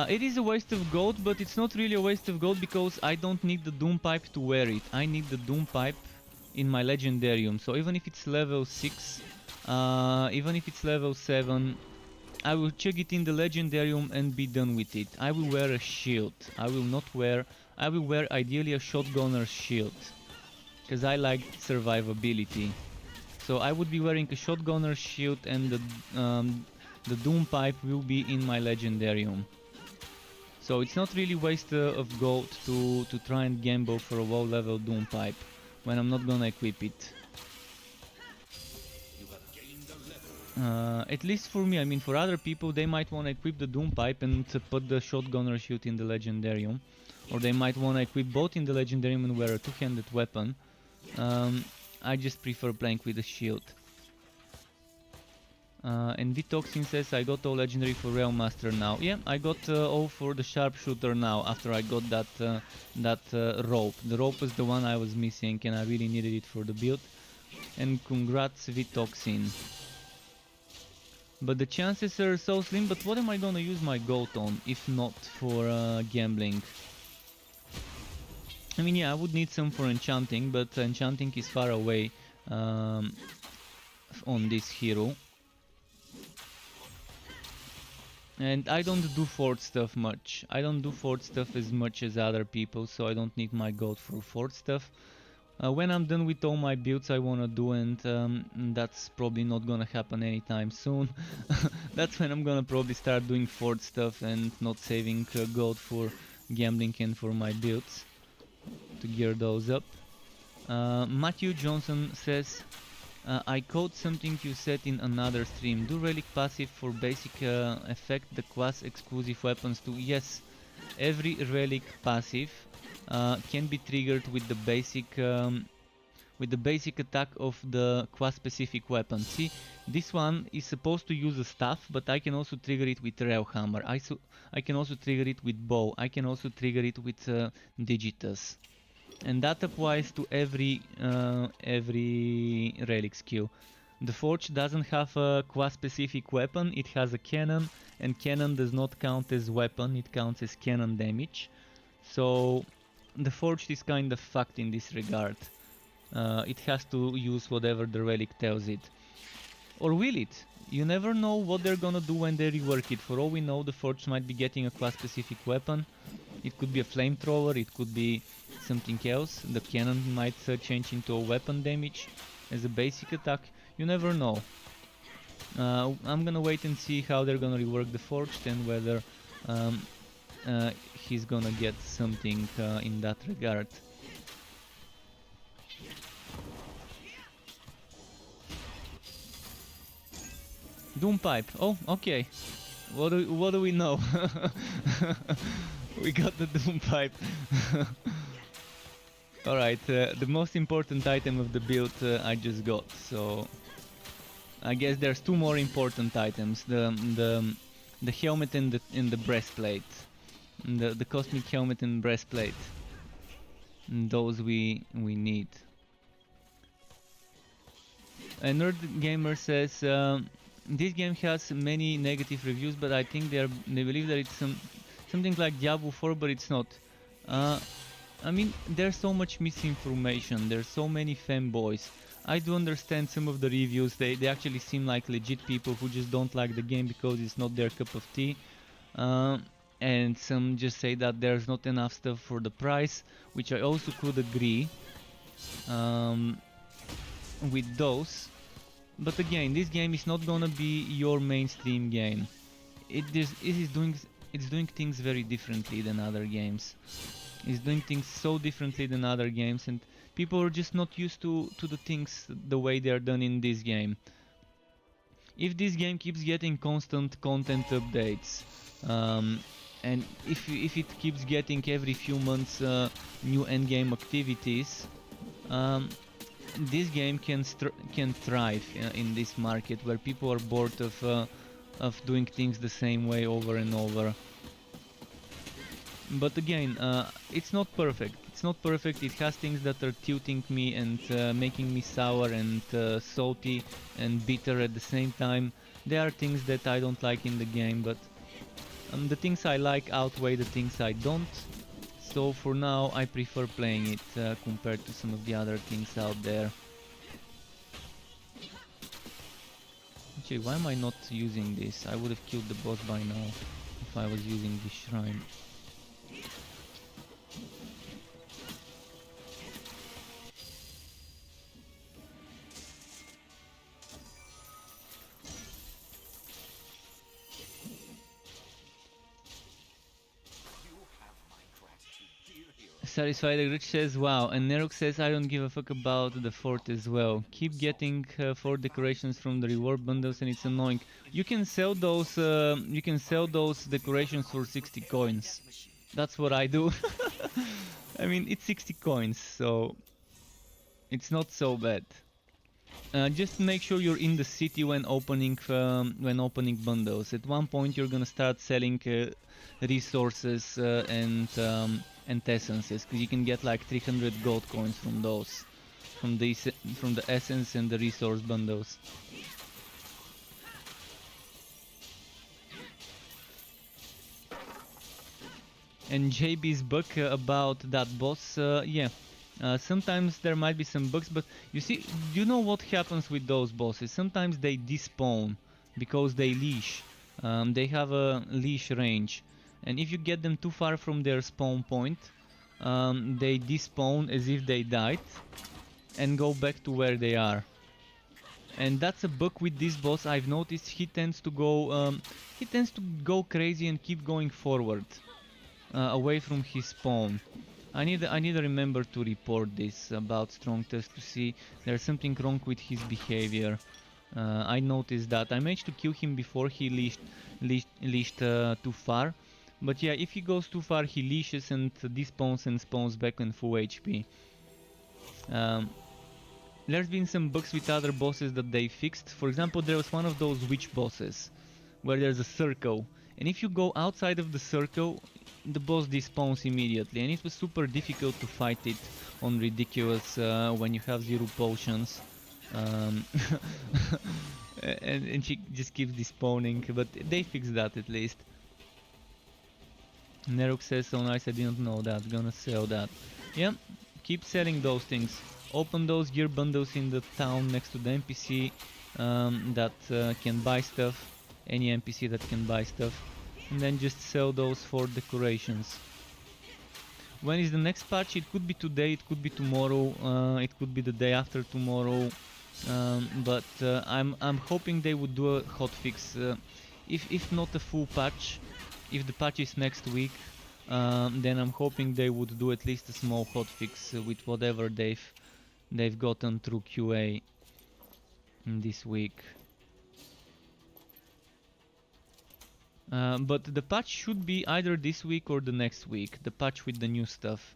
It is a waste of gold, but it's not really a waste of gold because I don't need the Doom Pipe to wear it. I need the Doom Pipe in my Legendarium. So even if it's level 6, even if it's level 7, I will check it in the Legendarium and be done with it. I will wear a shield. I will wear ideally a shotgunner's shield, because I like survivability. So I would be wearing a shotgunner's shield, and the Doom Pipe will be in my Legendarium. So it's not really waste of gold to try and gamble for a low level Doom Pipe when I'm not gonna equip it. At least for me. I mean, for other people they might wanna equip the Doom Pipe and put the shotgunner shield in the Legendarium, or they might wanna equip both in the Legendarium and wear a two-handed weapon. I just prefer playing with the shield. And Vitoxin says, I got all legendary for Railmaster now. Yeah, I got all for the sharpshooter now after I got that rope. The rope was the one I was missing and I really needed it for the build. And congrats Vitoxin. But the chances are so slim, but what am I gonna use my gold on if not for gambling? I mean, yeah, I would need some for enchanting, but enchanting is far away on this hero. And I don't do fort stuff much. I don't do fort stuff as much as other people, so I don't need my gold for fort stuff. When I'm done with all my builds I wanna do, and that's probably not gonna happen anytime soon, that's when I'm gonna probably start doing fort stuff and not saving gold for gambling and for my builds to gear those up. Matthew Johnson says, I caught something you said in another stream. Do relic passive for basic effect the class exclusive weapons too? Yes, every relic passive can be triggered with the basic attack of the class specific weapon. See, this one is supposed to use a staff, but I can also trigger it with railhammer. I can also trigger it with bow. I can also trigger it with digitus. And that applies to every relic skill. The Forge doesn't have a class specific weapon, it has a cannon, and cannon does not count as weapon, it counts as cannon damage. So the Forged is kind of fucked in this regard. It has to use whatever the relic tells it. Or will it? You never know what they're gonna do when they rework it. For all we know, the Forged might be getting a class specific weapon. It could be a flamethrower, it could be something else. The cannon might change into a weapon damage as a basic attack. You never know. I'm gonna wait and see how they're gonna rework the Forged and whether he's gonna get something in that regard. Doom pipe. Oh, okay. What do we know? We got the Doom pipe. Alright, the most important item of the build I just got, so I guess there's two more important items: the helmet and the breastplate, the cosmic helmet and breastplate. And those we need. A Nerd Gamer says this game has many negative reviews, but I think they believe that it's something like Diablo 4, but it's not. I mean, there's so much misinformation, there's so many fanboys. I do understand some of the reviews, they actually seem like legit people who just don't like the game because it's not their cup of tea. And some just say that there's not enough stuff for the price, which I also could agree with those. But again, this game is not gonna be your mainstream game. It's doing things very differently than other games. It's doing things so differently than other games, and people are just not used to the things the way they are done in this game. If this game keeps getting constant content updates, and if it keeps getting every few months new endgame activities, this game can thrive in this market where people are bored of doing things the same way over and over. But again, it's not perfect. It's not perfect. It has things that are tilting me and making me sour and salty and bitter at the same time. There are things that I don't like in the game, but the things I like outweigh the things I don't. So for now, I prefer playing it compared to some of the other things out there. Actually, why am I not using this? I would have killed the boss by now if I was using this shrine. Satisfied Rich says wow, and Neruk says I don't give a fuck about the fort as well. Keep getting fort decorations from the reward bundles and it's annoying. You can sell those decorations for 60 coins. That's what I do. I mean, it's 60 coins, so it's not so bad. Just make sure you're in the city when opening bundles. At one point you're gonna start selling resources and essences, because you can get like 300 gold coins from those, from the essence and the resource bundles. And JB's bug about that boss, yeah. Sometimes there might be some bugs, but you see, you know what happens with those bosses? Sometimes they despawn because they leash. They have a leash range, and if you get them too far from their spawn point, they despawn as if they died and go back to where they are. And that's a bug with this boss. I've noticed he tends to go crazy and keep going forward, away from his spawn. I need to remember to report this about Strong Test to see there's something wrong with his behavior. I noticed that. I managed to kill him before he leashed too far. But yeah, if he goes too far, he leashes and despawns and spawns back on full HP. There's been some bugs with other bosses that they fixed. For example, there was one of those witch bosses where there's a circle, and if you go outside of the circle, the boss despawns immediately, and it was super difficult to fight it on ridiculous when you have 0 potions. And she just keeps despawning, but they fixed that at least. Neruk says, so nice, I didn't know that, gonna sell that. Yeah, keep selling those things. Open those gear bundles in the town next to the NPC that can buy stuff, any NPC that can buy stuff, and then just sell those for decorations. When is the next patch? It could be today, it could be tomorrow, it could be the day after tomorrow, but I'm hoping they would do a hotfix, if not a full patch. If the patch is next week, then I'm hoping they would do at least a small hotfix with whatever they've gotten through QA this week. But the patch should be either this week or the next week, the patch with the new stuff.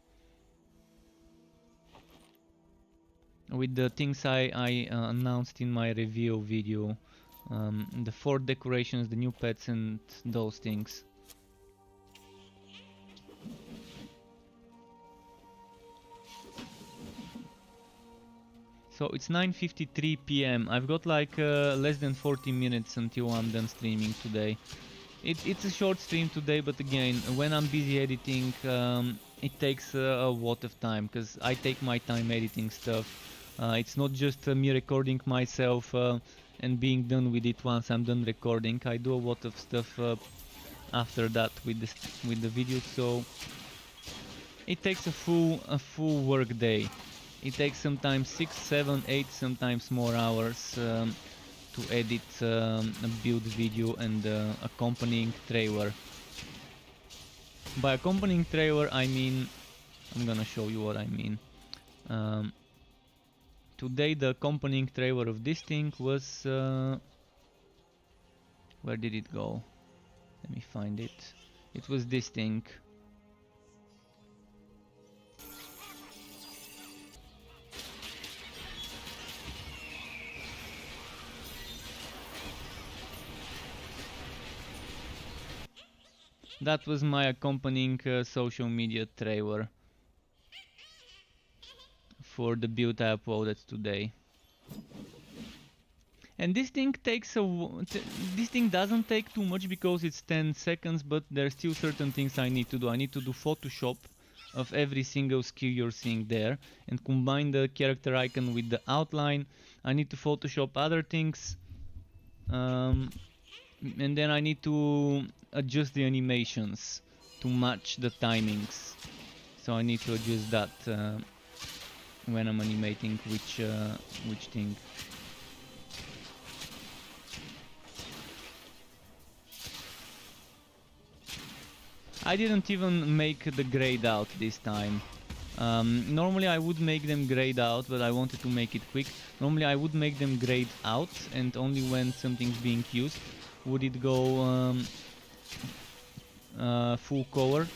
With the things I announced in my review video, the 4 decorations, the new pets and those things. So it's 9:53 PM. I've got like less than 40 minutes until I'm done streaming today. It's a short stream today, but again, when I'm busy editing, it takes a lot of time, because I take my time editing stuff. It's not just me recording myself and being done with it once I'm done recording. I do a lot of stuff after that with the video, so it takes a full work day. It takes sometimes 6, 7, 8, sometimes more hours to edit a build video and accompanying trailer. By accompanying trailer I mean, I'm gonna show you what I mean. Today the accompanying trailer of this thing was... where did it go? Let me find it. It was this thing. That was my accompanying social media trailer for the build I uploaded today. And this thing takes this thing doesn't take too much because it's 10 seconds, but there are still certain things I need to do. I need to do Photoshop of every single skill you're seeing there and combine the character icon with the outline. I need to Photoshop other things. And then I need to adjust the animations to match the timings. So I need to adjust that when I'm animating which thing. I didn't even make the grayed out this time. Normally I would make them grayed out, but I wanted to make it quick. Normally I would make them grayed out, and only when something's being used would it go full color.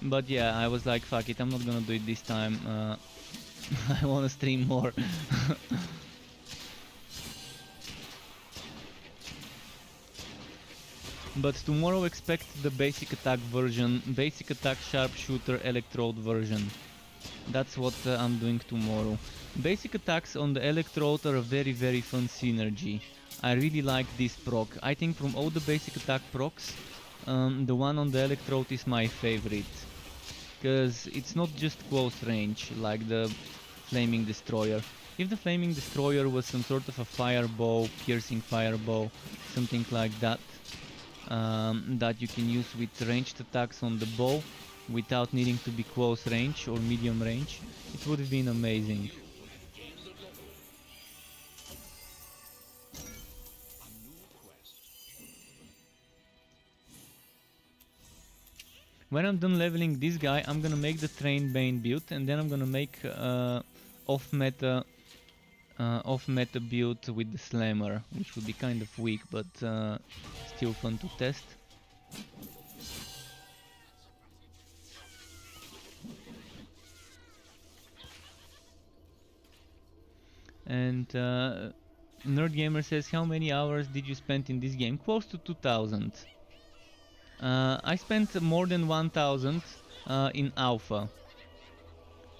But yeah, I was like, fuck it, I'm not gonna do it this time. I wanna stream more. But tomorrow expect the basic attack version, basic attack sharpshooter electrode version. That's what I'm doing tomorrow. Basic attacks on the electrode are a very fun synergy. I really like this proc. I think from all the basic attack procs, the one on the electrode is my favorite, because it's not just close range like the Flaming Destroyer. If the Flaming Destroyer was some sort of a firebow, piercing firebow, something like that, that you can use with ranged attacks on the bow without needing to be close range or medium range, it would have been amazing. When I'm done leveling this guy, I'm gonna make the Train Bane build, and then I'm gonna make off-meta build with the Slammer, which would be kind of weak, but still fun to test. And Nerd Gamer says, how many hours did you spend in this game? Close to 2000. I spent more than 1000 in alpha.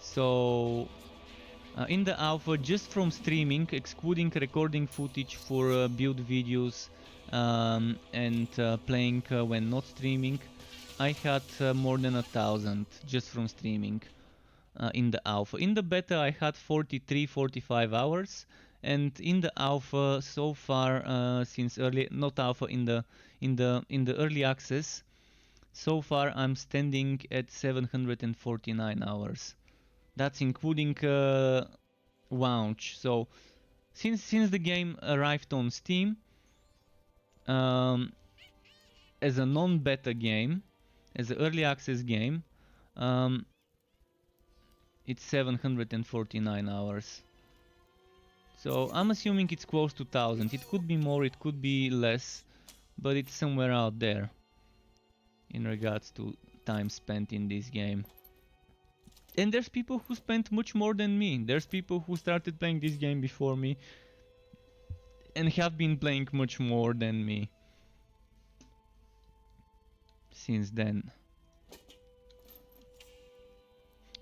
So in the alpha, just from streaming, excluding recording footage for build videos and playing when not streaming, I had more than 1000 just from streaming in the alpha. In the beta I had 43-45 hours, and in the alpha so far since early, not alpha, in the early access, so far I'm standing at 749 hours. That's including launch. So since the game arrived on Steam as a non-beta game, as an early access game, it's 749 hours. So I'm assuming it's close to 1000. It could be more, it could be less, but it's somewhere out there in regards to time spent in this game. And there's people who spent much more than me. There's people who started playing this game before me and have been playing much more than me since then.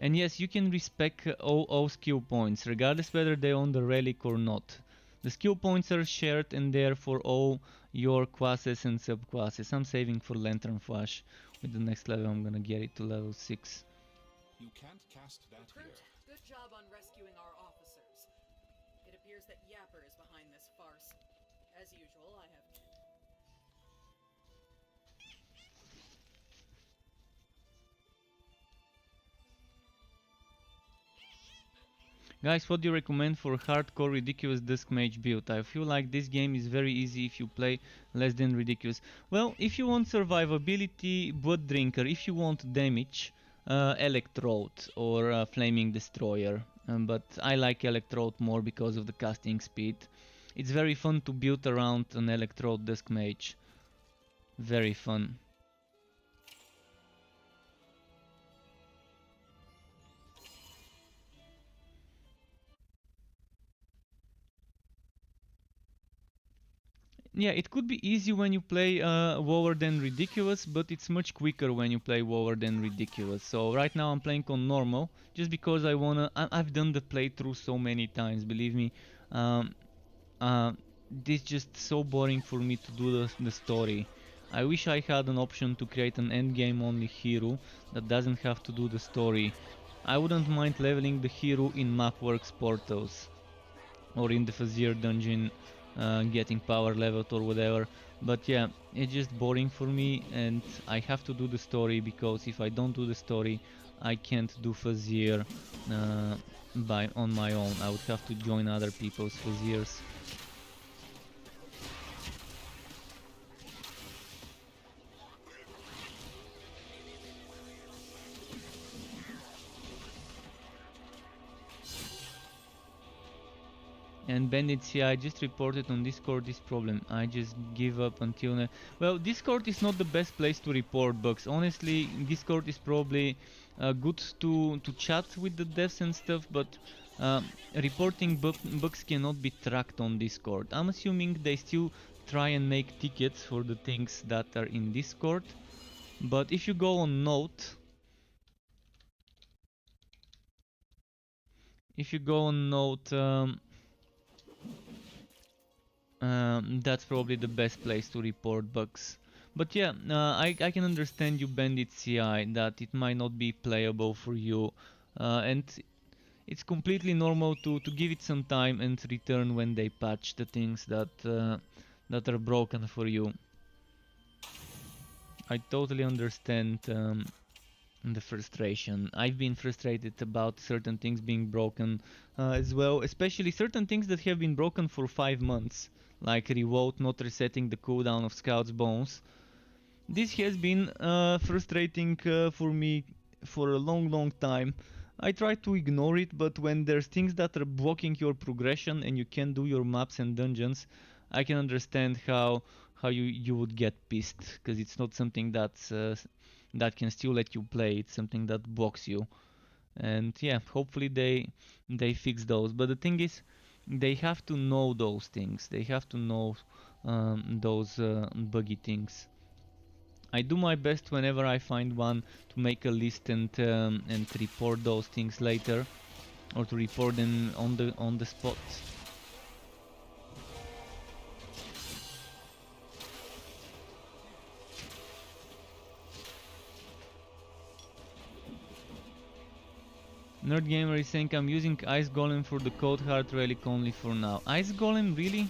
And yes, you can respec all skill points, regardless whether they own the relic or not. The skill points are shared and they're for all your classes and subclasses. I'm saving for Lantern Flash. With the next level I'm gonna get it to level 6. You can't cast that Recruit, here. good job on rescuing our officers. It appears that Yapper is behind this farce. As usual, I have... Guys, what do you recommend for hardcore ridiculous Dusk Mage build? I feel like this game is very easy if you play less than ridiculous. Well, if you want survivability, Blood Drinker. If you want damage, Electrode or Flaming Destroyer. But I like Electrode more because of the casting speed. It's very fun to build around an Electrode Dusk Mage. Very fun. Yeah, it could be easy when you play lower than ridiculous, but it's much quicker when you play lower than ridiculous. So right now I'm playing on normal, just because I wanna. I've done the playthrough so many times. Believe me, this just so boring for me to do the story. I wish I had an option to create an endgame only hero that doesn't have to do the story. I wouldn't mind leveling the hero in Mapworks portals or in the Fazir dungeon, getting power leveled or whatever, but yeah, it's just boring for me and I have to do the story, because if I don't do the story I can't do Fazir on my own. I would have to join other people's Fazirs. And Bandits, yeah, I just reported on Discord this problem. I just give up until now. Well, Discord is not the best place to report bugs. Honestly, Discord is probably good to chat with the devs and stuff, but reporting bugs cannot be tracked on Discord. I'm assuming they still try and make tickets for the things that are in Discord. But if you go on Note, that's probably the best place to report bugs. But yeah, I can understand you Bandit CI that it might not be playable for you, and it's completely normal to give it some time and return when they patch the things that are broken for you. I totally understand the frustration. I've been frustrated about certain things being broken as well, especially certain things that have been broken for 5 months, like Revolt not resetting the cooldown of Scout's Bones. This has been frustrating for me for a long time. I try to ignore it, but when there's things that are blocking your progression and you can't do your maps and dungeons, I can understand how you would get pissed, because it's not something that can still let you play. It's something that blocks you. And yeah, hopefully they fix those. But the thing is, they have to know those things. They have to know those buggy things. I do my best whenever I find one to make a list and report those things later, or to report them on the spot. Nerd Gamer is saying I'm using Ice Golem for the Cold Heart Relic only for now. Ice Golem, really?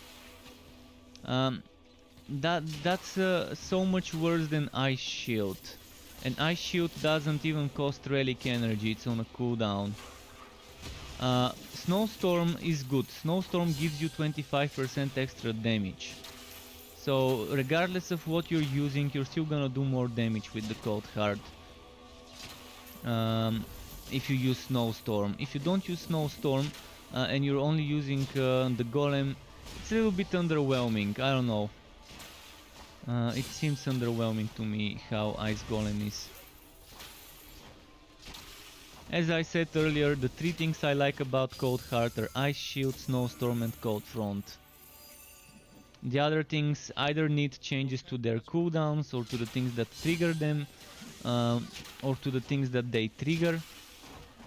That's so much worse than Ice Shield. And Ice Shield doesn't even cost relic energy, it's on a cooldown. Snowstorm is good. Snowstorm gives you 25% extra damage. So regardless of what you're using, you're still gonna do more damage with the Cold Heart. If you use Snowstorm. If you don't use Snowstorm and you're only using the Golem, it's a little bit underwhelming. I don't know. It seems underwhelming to me how Ice Golem is. As I said earlier, the 3 things I like about Cold Heart are Ice Shield, Snowstorm and Cold Front. The other things either need changes to their cooldowns or to the things that trigger them, or to the things that they trigger.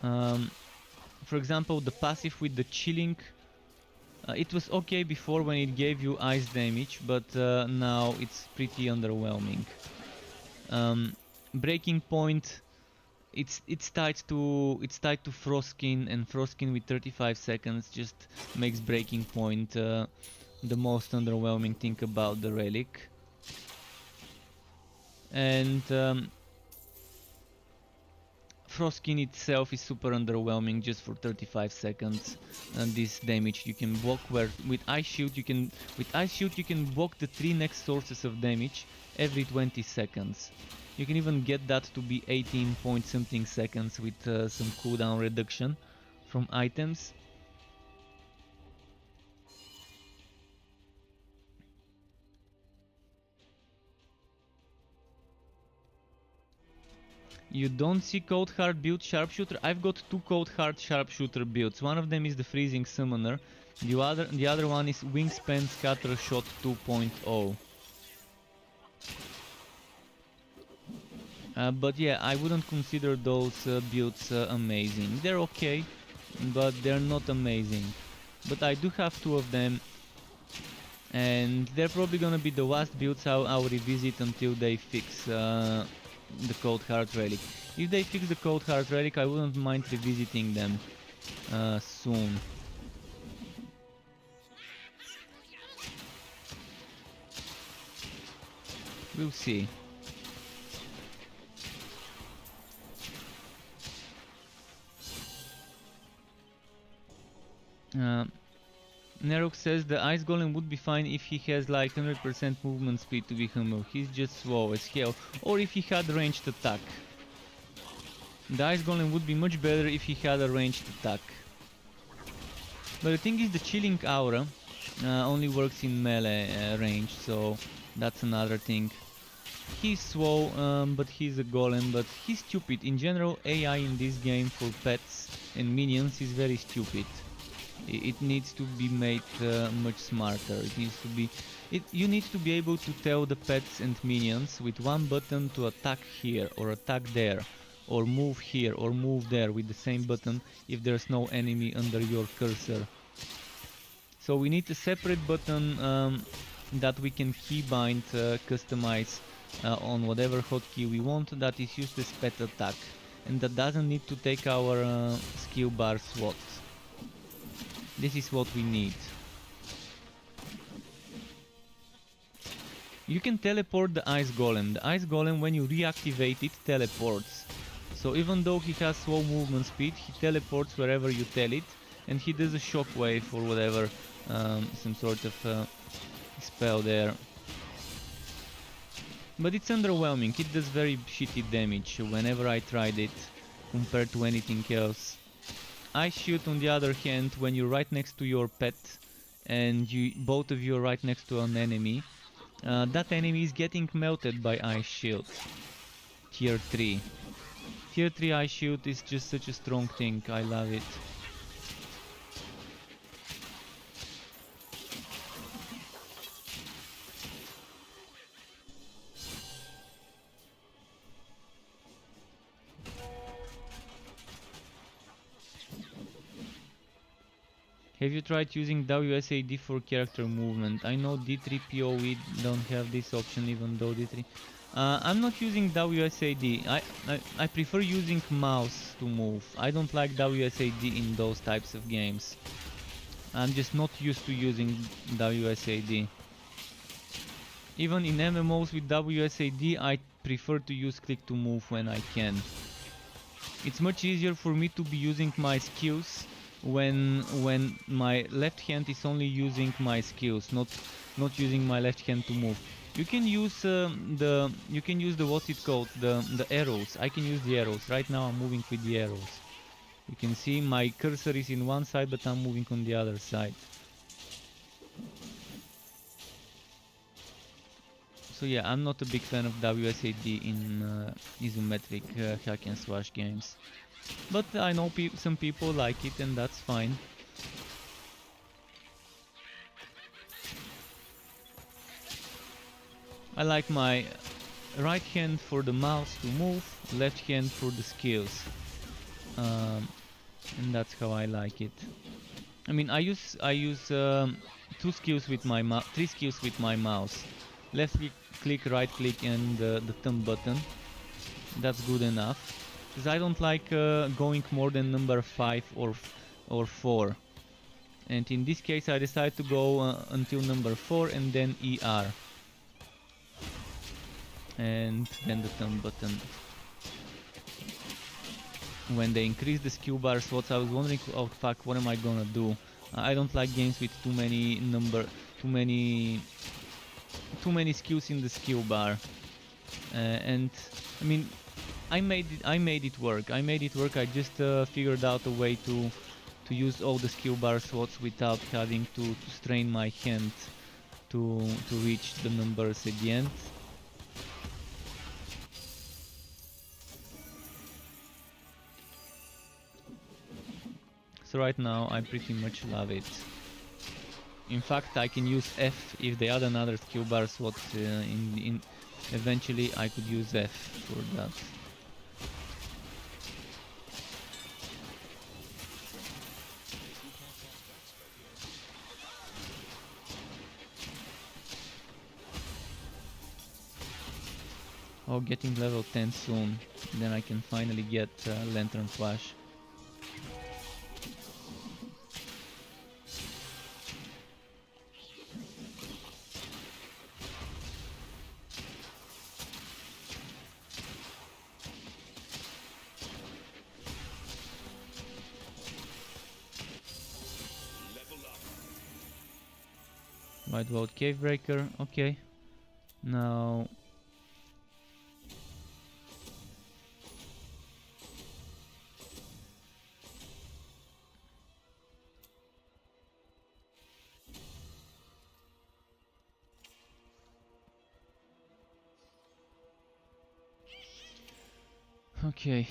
For example, the passive with the chilling, it was okay before when it gave you ice damage, but now it's pretty underwhelming. Breaking Point, it's tied to Frostskin, and Frostskin with 35 seconds just makes Breaking Point the most underwhelming thing about the relic. And Frostskin itself is super underwhelming just for 35 seconds, and this damage you can block, where with Ice Shield you can block the 3 next sources of damage every 20 seconds. You can even get that to be 18 point something seconds with some cooldown reduction from items. You don't see Cold Heart build Sharpshooter? I've got 2 Cold Heart Sharpshooter builds. One of them is the Freezing Summoner. The other one is Wingspan Scatter Shot 2.0. But yeah, I wouldn't consider those builds amazing. They're okay, but they're not amazing. But I do have 2 of them, and they're probably gonna be the last builds I'll revisit until they fix the Cold Heart Relic. If they fix the Cold Heart Relic, I wouldn't mind revisiting them soon. We'll see. Nerok says the Ice Golem would be fine if he has like 100% movement speed to be humble. He's just slow as hell. Or if he had ranged attack. The Ice Golem would be much better if he had a ranged attack. But the thing is, the Chilling Aura only works in melee range, so that's another thing. He's slow, but he's a golem, but he's stupid. In general, AI in this game for pets and minions is very stupid. It needs to be made much smarter. You need to be able to tell the pets and minions with one button to attack here or attack there, or move here or move there with the same button if there's no enemy under your cursor. So we need a separate button that we can keybind, customize on whatever hotkey we want that is used as pet attack, and that doesn't need to take our skill bar slot. This is what we need. You can teleport the Ice Golem. The Ice Golem, when you reactivate it, teleports. So even though he has slow movement speed, he teleports wherever you tell it, and he does a shockwave or whatever, some sort of spell there. But it's underwhelming, it does very shitty damage whenever I tried it, compared to anything else. Ice Shield, on the other hand, when you're right next to your pet, and both of you are right next to an enemy, that enemy is getting melted by Ice Shield. Tier 3. Tier 3 Ice Shield is just such a strong thing, I love it. Have you tried using WSAD for character movement? I know D3POE don't have this option, even though D3... I'm not using WSAD. I prefer using mouse to move. I don't like WSAD in those types of games. I'm just not used to using WSAD. Even in MMOs with WSAD, I prefer to use click to move when I can. It's much easier for me to be using my skills when my left hand is only using my skills, not using my left hand to move. You can use the what's it called, the arrows. I can use the arrows. Right now I'm moving with the arrows. You can see my cursor is in one side, but I'm moving on the other side. So yeah, I'm not a big fan of WSAD in isometric hack and slash games. But I know some people like it, and that's fine. I like my right hand for the mouse to move, left hand for the skills. And that's how I like it. I mean, I use 2 skills with my mouse, 3 skills with my mouse. Left click, right click, and the thumb button. That's good enough. Because I don't like going more than number 5 or 4. And in this case I decided to go until number 4 and then ER. And then the thumb button. When they increase the skill bar slots, I was wondering, oh fuck, what am I gonna do? I don't like games with too many skills in the skill bar. And I mean, I made it work. I just figured out a way to use all the skill bar slots without having to strain my hand to reach the numbers at the end. So right now I pretty much love it. In fact, I can use F if they add another skill bar slot. Eventually I could use F for that. Oh, getting level 10 soon. Then I can finally get Lantern Flash. White Vault Cave Breaker, okay. Now... Okay.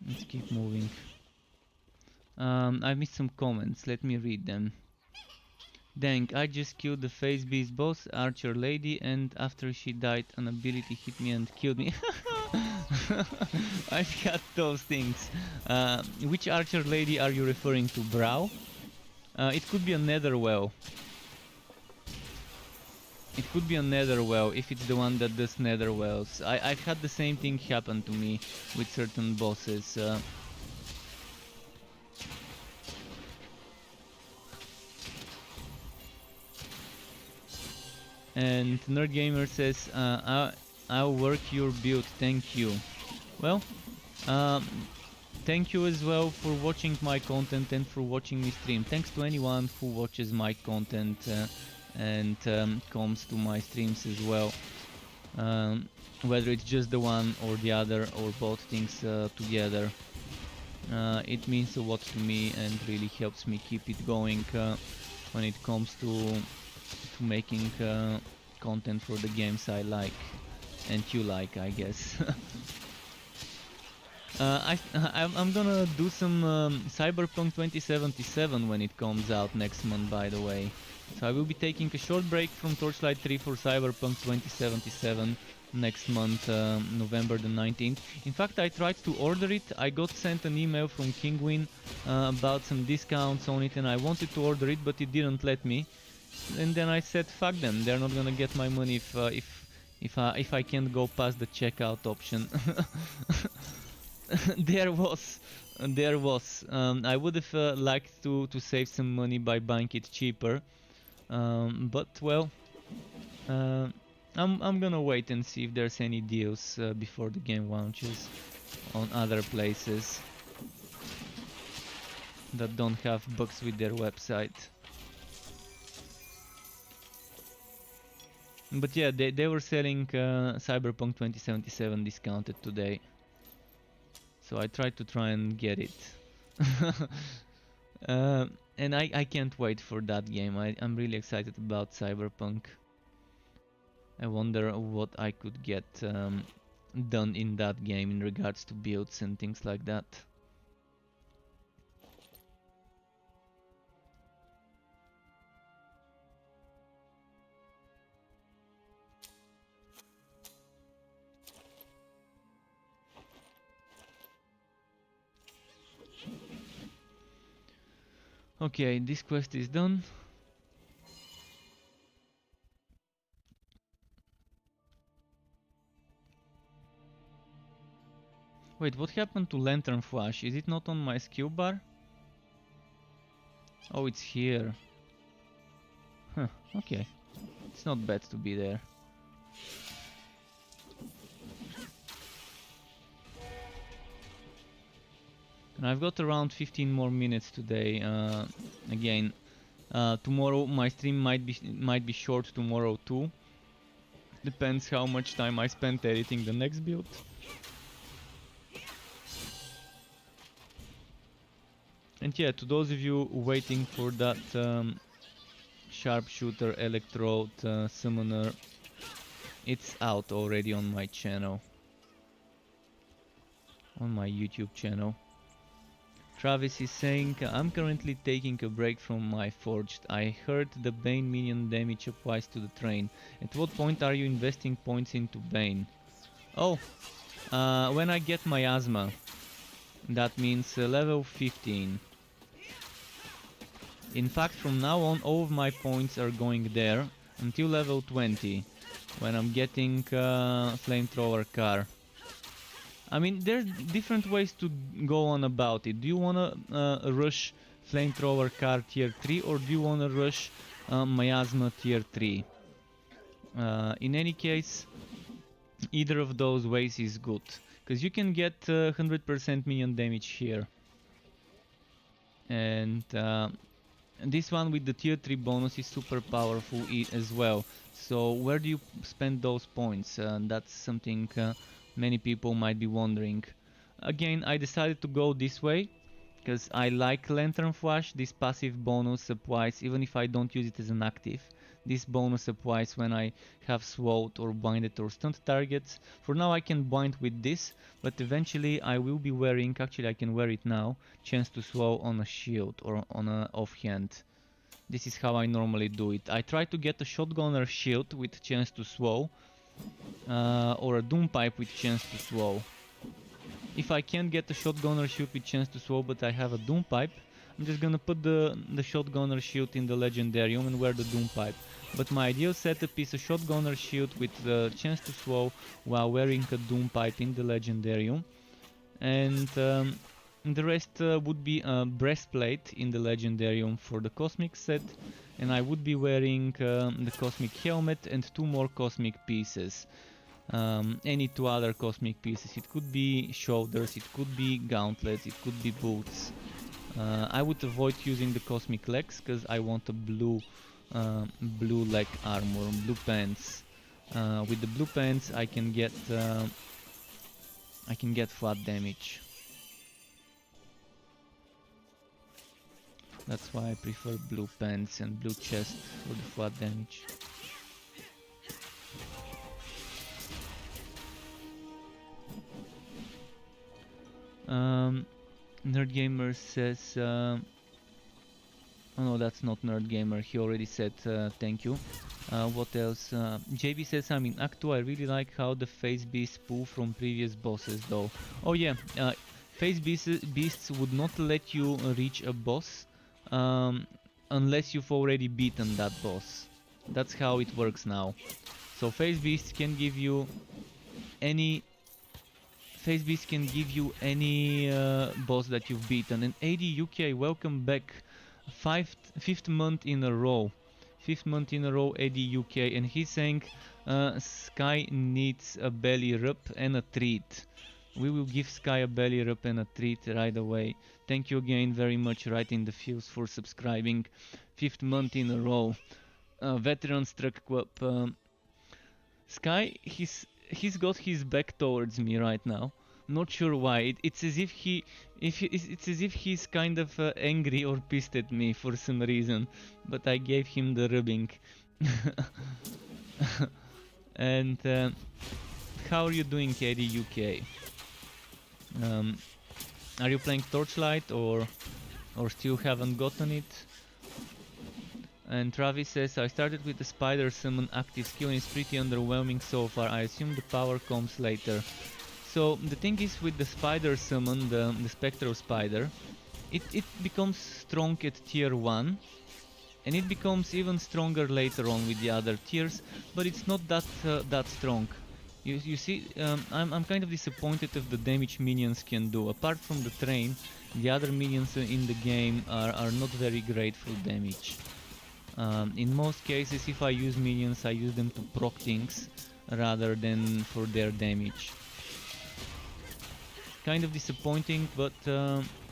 Let's keep moving. I missed some comments, let me read them. Dang, I just killed the face beast boss, Archer Lady, and after she died, an ability hit me and killed me. I've got those things. Which Archer Lady are you referring to, Brow? It could be a Netherwell. It could be a Netherwell if it's the one that does Netherwells. I've had the same thing happen to me with certain bosses. And Nerd Gamer says, I'll work your build, thank you. Well, thank you as well for watching my content and for watching me stream. Thanks to anyone who watches my content and comes to my streams as well. Whether it's just the one or the other or both things together. It means a lot to me and really helps me keep it going when it comes to making content for the games I like and you like, I guess. I'm gonna do some Cyberpunk 2077 when it comes out next month, by the way. So I will be taking a short break from Torchlight 3 for Cyberpunk 2077 next month, November the 19th. In fact, I tried to order it. I got sent an email from Kingwin about some discounts on it, and I wanted to order it, but it didn't let me. And then I said, fuck them, they're not gonna get my money if I can't go past the checkout option. There was. I would have liked to save some money by buying it cheaper, but well, I'm gonna wait and see if there's any deals before the game launches on other places that don't have bugs with their website. But yeah, they were selling Cyberpunk 2077 discounted today. So I tried to try and get it. And I can't wait for that game. I'm really excited about Cyberpunk. I wonder what I could get done in that game in regards to builds and things like that. Okay, this quest is done. Wait, what happened to Lantern Flash? Is it not on my skill bar? Oh, it's here. Huh, okay. It's not bad to be there. And I've got around 15 more minutes today. Again, tomorrow my stream might be short tomorrow too. Depends how much time I spend editing the next build. And yeah, to those of you waiting for that sharpshooter electrode summoner, it's out already on my channel, on my YouTube channel. Travis is saying, I'm currently taking a break from my forged. I heard the Bane minion damage applies to the train. At what point are you investing points into Bane? Oh, when I get miasma. That means level 15. In fact, from now on all of my points are going there until level 20, when I'm getting flamethrower car. I mean, there's different ways to go on about it. Do you wanna rush flamethrower car tier 3 or do you wanna rush miasma tier 3? In any case, either of those ways is good, because you can get 100% minion damage here. And this one with the tier 3 bonus is super powerful as well. So where do you spend those points? That's something many people might be wondering. Again, I decided to go this way because I like Lantern Flash. This passive bonus applies even if I don't use it as an active. This bonus applies when I have sword or blinded or stunned targets. For now I can blind with this, but eventually I will be wearing, actually I can wear it now, chance to slow on a shield or on a offhand. This is how I normally do it. I try to get a shotgunner shield with chance to slow, or a doom pipe with chance to slow. If I can't get a shotgunner shield with chance to slow, but I have a doom pipe, I'm just gonna put the shotgunner shield in the legendarium and wear the doom pipe. But my ideal setup is a shotgunner shield with the chance to slow while wearing a doom pipe in the legendarium. And the rest would be a breastplate in the legendarium for the cosmic set, and I would be wearing the cosmic helmet and 2 more cosmic pieces. Any 2 other cosmic pieces. It could be shoulders, it could be gauntlets, it could be boots. I would avoid using the cosmic legs because I want a blue leg armor, blue pants. With the blue pants I can get flat damage. That's why I prefer blue pants and blue chest for the flat damage. Nerd Gamer says, oh no, that's not Nerd Gamer, he already said thank you. What else? JB says, I'm in Act 2, I really like how the face beasts pull from previous bosses though. Oh yeah, face beasts would not let you reach a boss unless you've already beaten that boss. That's how it works now. So face beasts can give you any boss that you've beaten. And AD UK, welcome back. 5th month in a row. 5th month in a row, AD UK, and he's saying Sky needs a belly rub and a treat. We will give Sky a belly rub and a treat right away. Thank you again very much, right in the feels, for subscribing. 5th month in a row. Veteran Struck Club. Sky, he's got his back towards me right now. Not sure why. It's as if it's as if he's kind of angry or pissed at me for some reason. But I gave him the rubbing. And how are you doing, KD UK? Are you playing Torchlight or still haven't gotten it? And Travis says, I started with the spider summon active skill and it's pretty underwhelming so far. I assume the power comes later. So the thing is, with the spider summon, the spectral spider, it becomes strong at tier 1. And it becomes even stronger later on with the other tiers, but it's not that strong. You see, I'm kind of disappointed of the damage minions can do. Apart from the train, the other minions in the game are not very great for damage. In most cases, if I use minions, I use them to proc things rather than for their damage. Kind of disappointing, but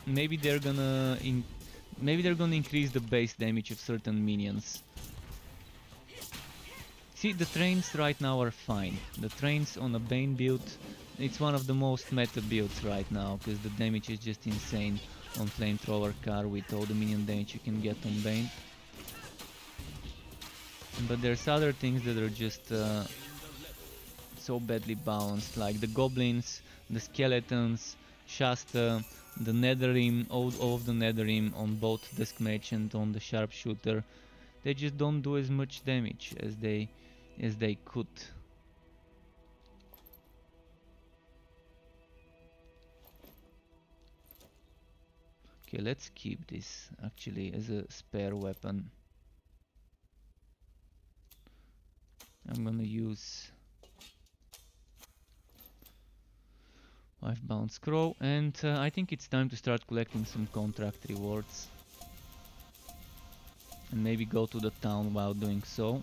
maybe they're gonna increase the base damage of certain minions. See, the trains right now are fine. The trains on a Bane build, it's one of the most meta builds right now, because the damage is just insane on Flamethrower car with all the minion damage you can get on Bane. But there's other things that are just so badly balanced, like the goblins, the skeletons, Shasta, the Netherrim, all of the Netherrim on both Dusk Mage and on the Sharpshooter. They just don't do as much damage as they could. Okay, let's keep this actually as a spare weapon. I'm gonna use 5 bounce scroll, and I think it's time to start collecting some contract rewards. And maybe go to the town while doing so.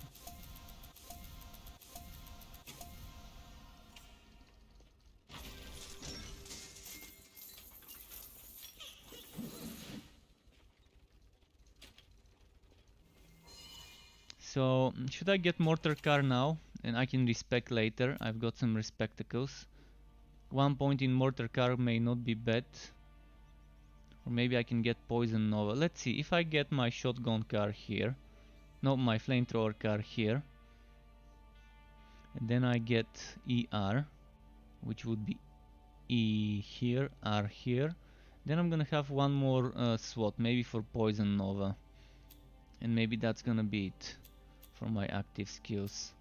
So, should I get Mortar Car now? And I can respec later. I've got some respectacles. 1 point in Mortar Car may not be bad. Or maybe I can get Poison Nova. Let's see, if I get my Shotgun Car here. No, my Flamethrower Car here. And then I get ER, which would be E here, R here. Then I'm gonna have one more slot, maybe for Poison Nova. And maybe that's gonna be it for my active skills.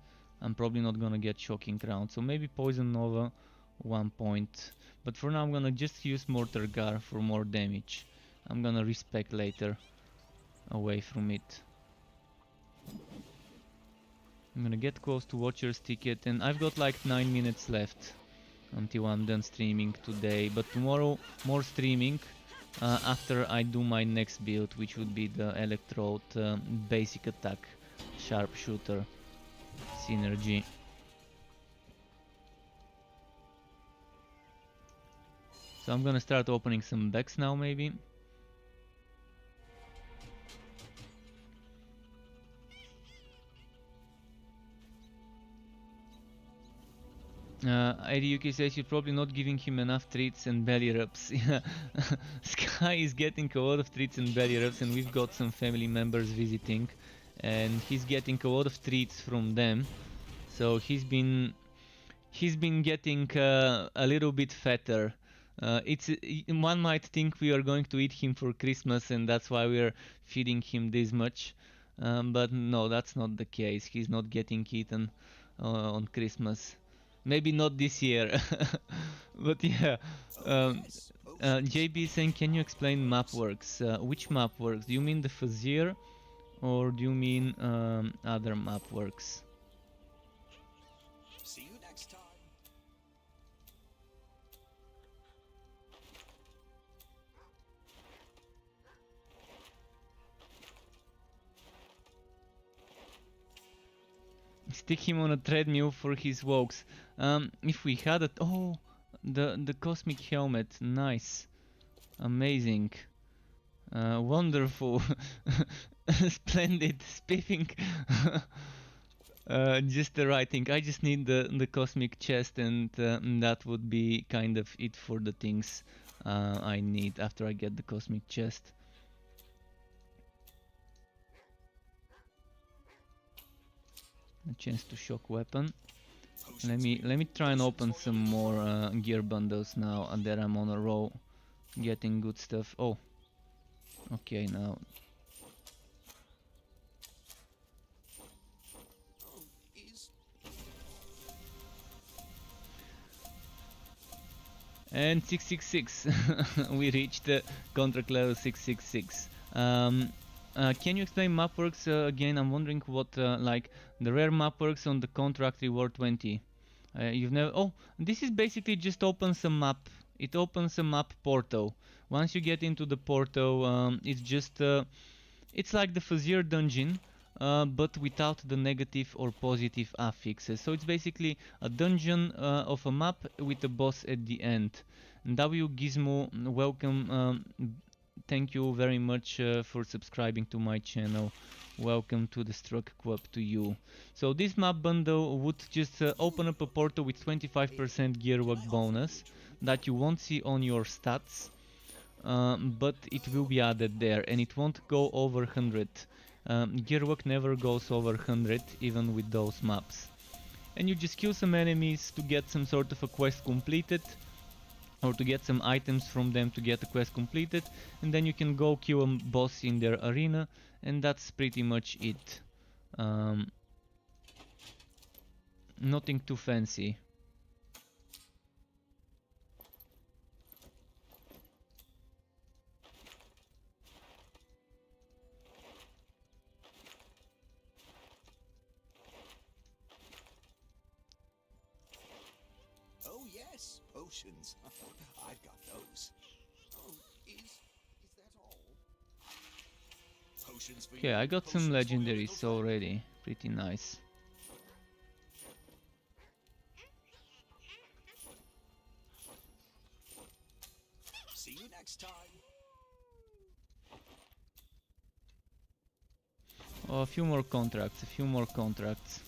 I'm probably not gonna get shocking round, so maybe Poison Nova 1 point. But for now I'm gonna just use Mortar Gar for more damage. I'm gonna respec later away from it. I'm gonna get close to Watcher's Ticket, and I've got like 9 minutes left until I'm done streaming today. But tomorrow more streaming after I do my next build, which would be the Electrode basic attack sharpshooter synergy. So I'm gonna start opening some decks now, maybe. ADUK says you're probably not giving him enough treats and belly rubs. Sky is getting a lot of treats and belly rubs, and we've got some family members visiting, and he's getting a lot of treats from them. So he's been getting a little bit fatter. One might think we are going to eat him for Christmas, and that's why we are feeding him this much. But no, that's not the case. He's not getting eaten on Christmas. Maybe not this year. But yeah. JB is saying, can you explain map works? Which map works? Do you mean the Fazier, or do you mean other map works? See you next time. Stick him on a treadmill for his walks. If we had it, oh, the cosmic helmet, nice, amazing, wonderful, splendid, spiffing. Just the right thing. I just need the cosmic chest, and that would be kind of it for the things I need after I get the cosmic chest. A chance to shock weapon. Let me try and open some more gear bundles now, and that I'm on a roll, getting good stuff. Oh, okay, now. And 666, we reached the contract level 666. Can you explain map works again? I'm wondering what like the rare map works on the contract reward 20. You've never. Oh, this is basically just opens a map. It opens a map portal. Once you get into the portal, it's just it's like the Fazier dungeon, but without the negative or positive affixes. So it's basically a dungeon of a map with a boss at the end. W Gizmo, welcome. Thank you very much for subscribing to my channel. Welcome to the Struck Club to you. So this map bundle would just open up a portal with 25% gearwork bonus that you won't see on your stats, but it will be added there, and it won't go over 100. Gearwork never goes over 100, even with those maps. And you just kill some enemies to get some sort of a quest completed, or to get some items from them to get the quest completed, and then you can go kill a boss in their arena, and that's pretty much it. Nothing too fancy. Oh yes, potions. I've got those. Oh, is that all? Potions for Okay, you, I got some potions for your legendaries little friend. already. Pretty nice. See you next time. Oh, a few more contracts, a few more contracts.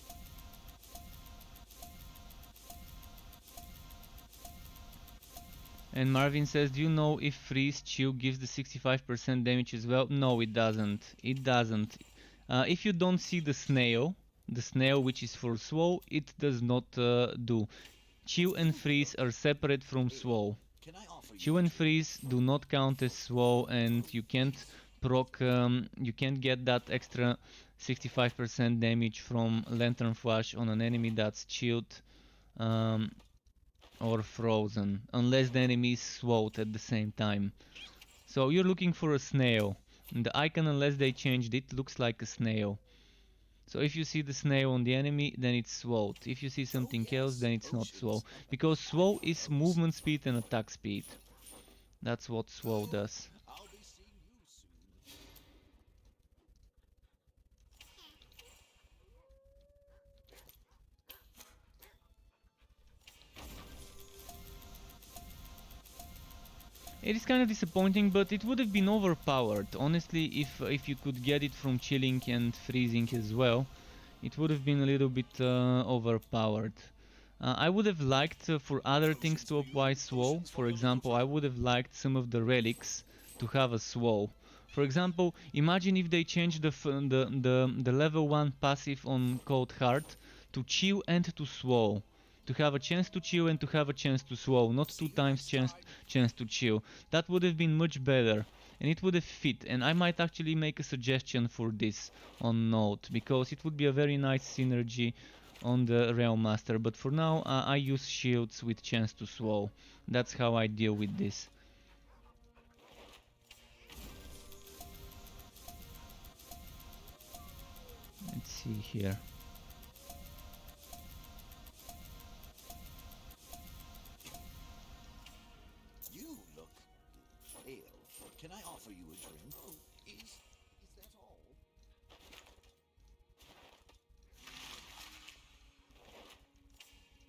And Marvin says, do you know if Freeze Chill gives the 65% damage as well? No, it doesn't. It doesn't. If you don't see the snail which is for Swow, it does not do. Chill and Freeze are separate from Swow. Can I offer you Chill and Freeze do not count as Swow, and you can't proc, you can't get that extra 65% damage from Lantern Flash on an enemy that's chilled or frozen, unless the enemy is swallowed at the same time. So you're looking for a snail. And the icon, unless they changed it, looks like a snail. So if you see the snail on the enemy, then it's swallowed. If you see something else, then it's not swallowed. Because swallow is movement speed and attack speed. That's what swallow does. I'll be seeing you soon. It is kind of disappointing, but it would have been overpowered. Honestly, if you could get it from chilling and freezing as well, it would have been a little bit overpowered. I would have liked for other things to apply slow. For example, I would have liked some of the relics to have a slow. For example, imagine if they changed the level 1 passive on Cold Heart to chill and to slow. To have a chance to chill and to have a chance to slow, not 2 times chance to chill. That would have been much better, and it would have fit. And I might actually make a suggestion for this on Note, because it would be a very nice synergy on the Railmaster. But for now, I use shields with chance to slow. That's how I deal with this. Let's see here. Can I offer you a drink? Oh, is that all?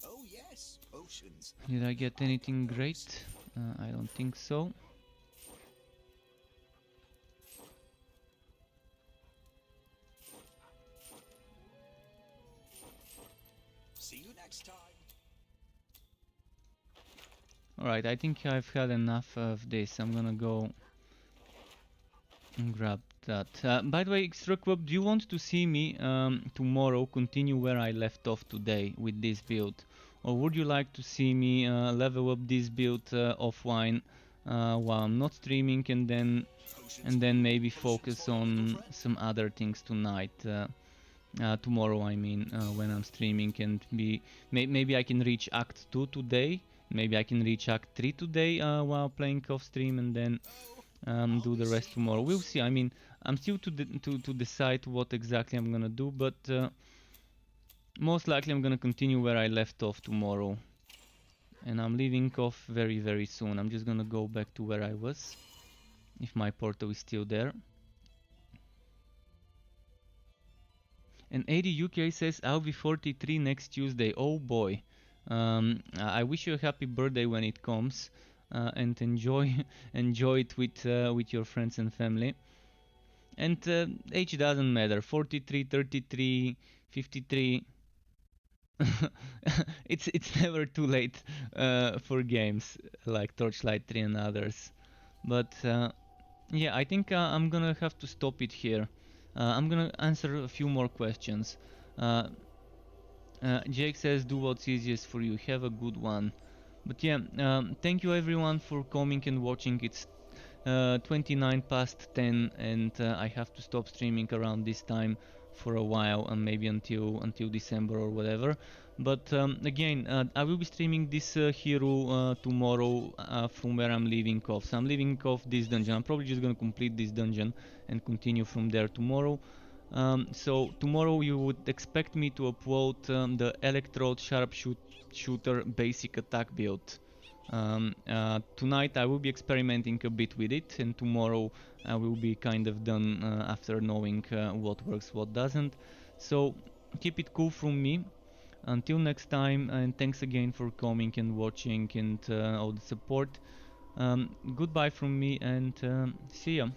Oh yes, potions. Did I get anything great? I don't think so. See you next time. Alright, I think I've had enough of this. I'm gonna go and grab that. By the way, Extra Club, do you want to see me tomorrow continue where I left off today with this build? Or would you like to see me level up this build offline while I'm not streaming, and then maybe focus on some other things tonight? Tomorrow, I mean, when I'm streaming, and maybe I can reach Act 2 today. Maybe I can reach Act 3 today while playing off stream, and then do the rest tomorrow. We'll see. I mean, I'm still to decide what exactly I'm gonna do, but most likely I'm gonna continue where I left off tomorrow. And I'm leaving off very, very soon. I'm just gonna go back to where I was, if my portal is still there. And 80 UK says, I'll be 43 next Tuesday. Oh boy. I wish you a happy birthday when it comes, and enjoy it with your friends and family. And age doesn't matter. 43, 33, 53. It's never too late for games like Torchlight 3 and others. But yeah, I think I'm gonna have to stop it here. I'm gonna answer a few more questions. Jake says, do what's easiest for you. Have a good one. But yeah, thank you everyone for coming and watching. It's 29 past 10, and I have to stop streaming around this time for a while, and maybe until December or whatever. But again, I will be streaming this hero tomorrow from where I'm leaving off. So I'm leaving off this dungeon. I'm probably just gonna complete this dungeon and continue from there tomorrow. So tomorrow you would expect me to upload the Electrode Sharpshooter basic attack build. Tonight I will be experimenting a bit with it, and tomorrow I will be kind of done after knowing what works, what doesn't. So keep it cool from me. Until next time, and thanks again for coming and watching and all the support. Goodbye from me, and see ya.